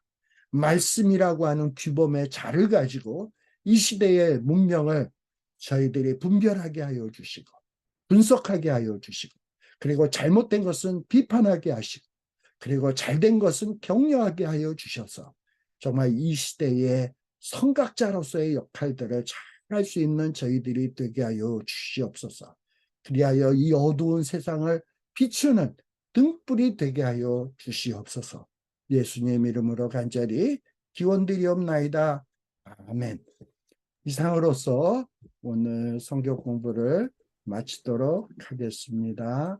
말씀이라고 하는 규범의 자를 가지고 이 시대의 문명을 저희들이 분별하게 하여 주시고 분석하게 하여 주시고 그리고 잘못된 것은 비판하게 하시고 그리고 잘된 것은 격려하게 하여 주셔서 정말 이 시대의 선각자로서의 역할들을 잘 할 수 있는 저희들이 되게 하여 주시옵소서. 그리하여 이 어두운 세상을 비추는 등불이 되게 하여 주시옵소서. 예수님 이름으로 간절히 기원드리옵나이다. 아멘. 이상으로서 오늘 성경 공부를 마치도록 하겠습니다.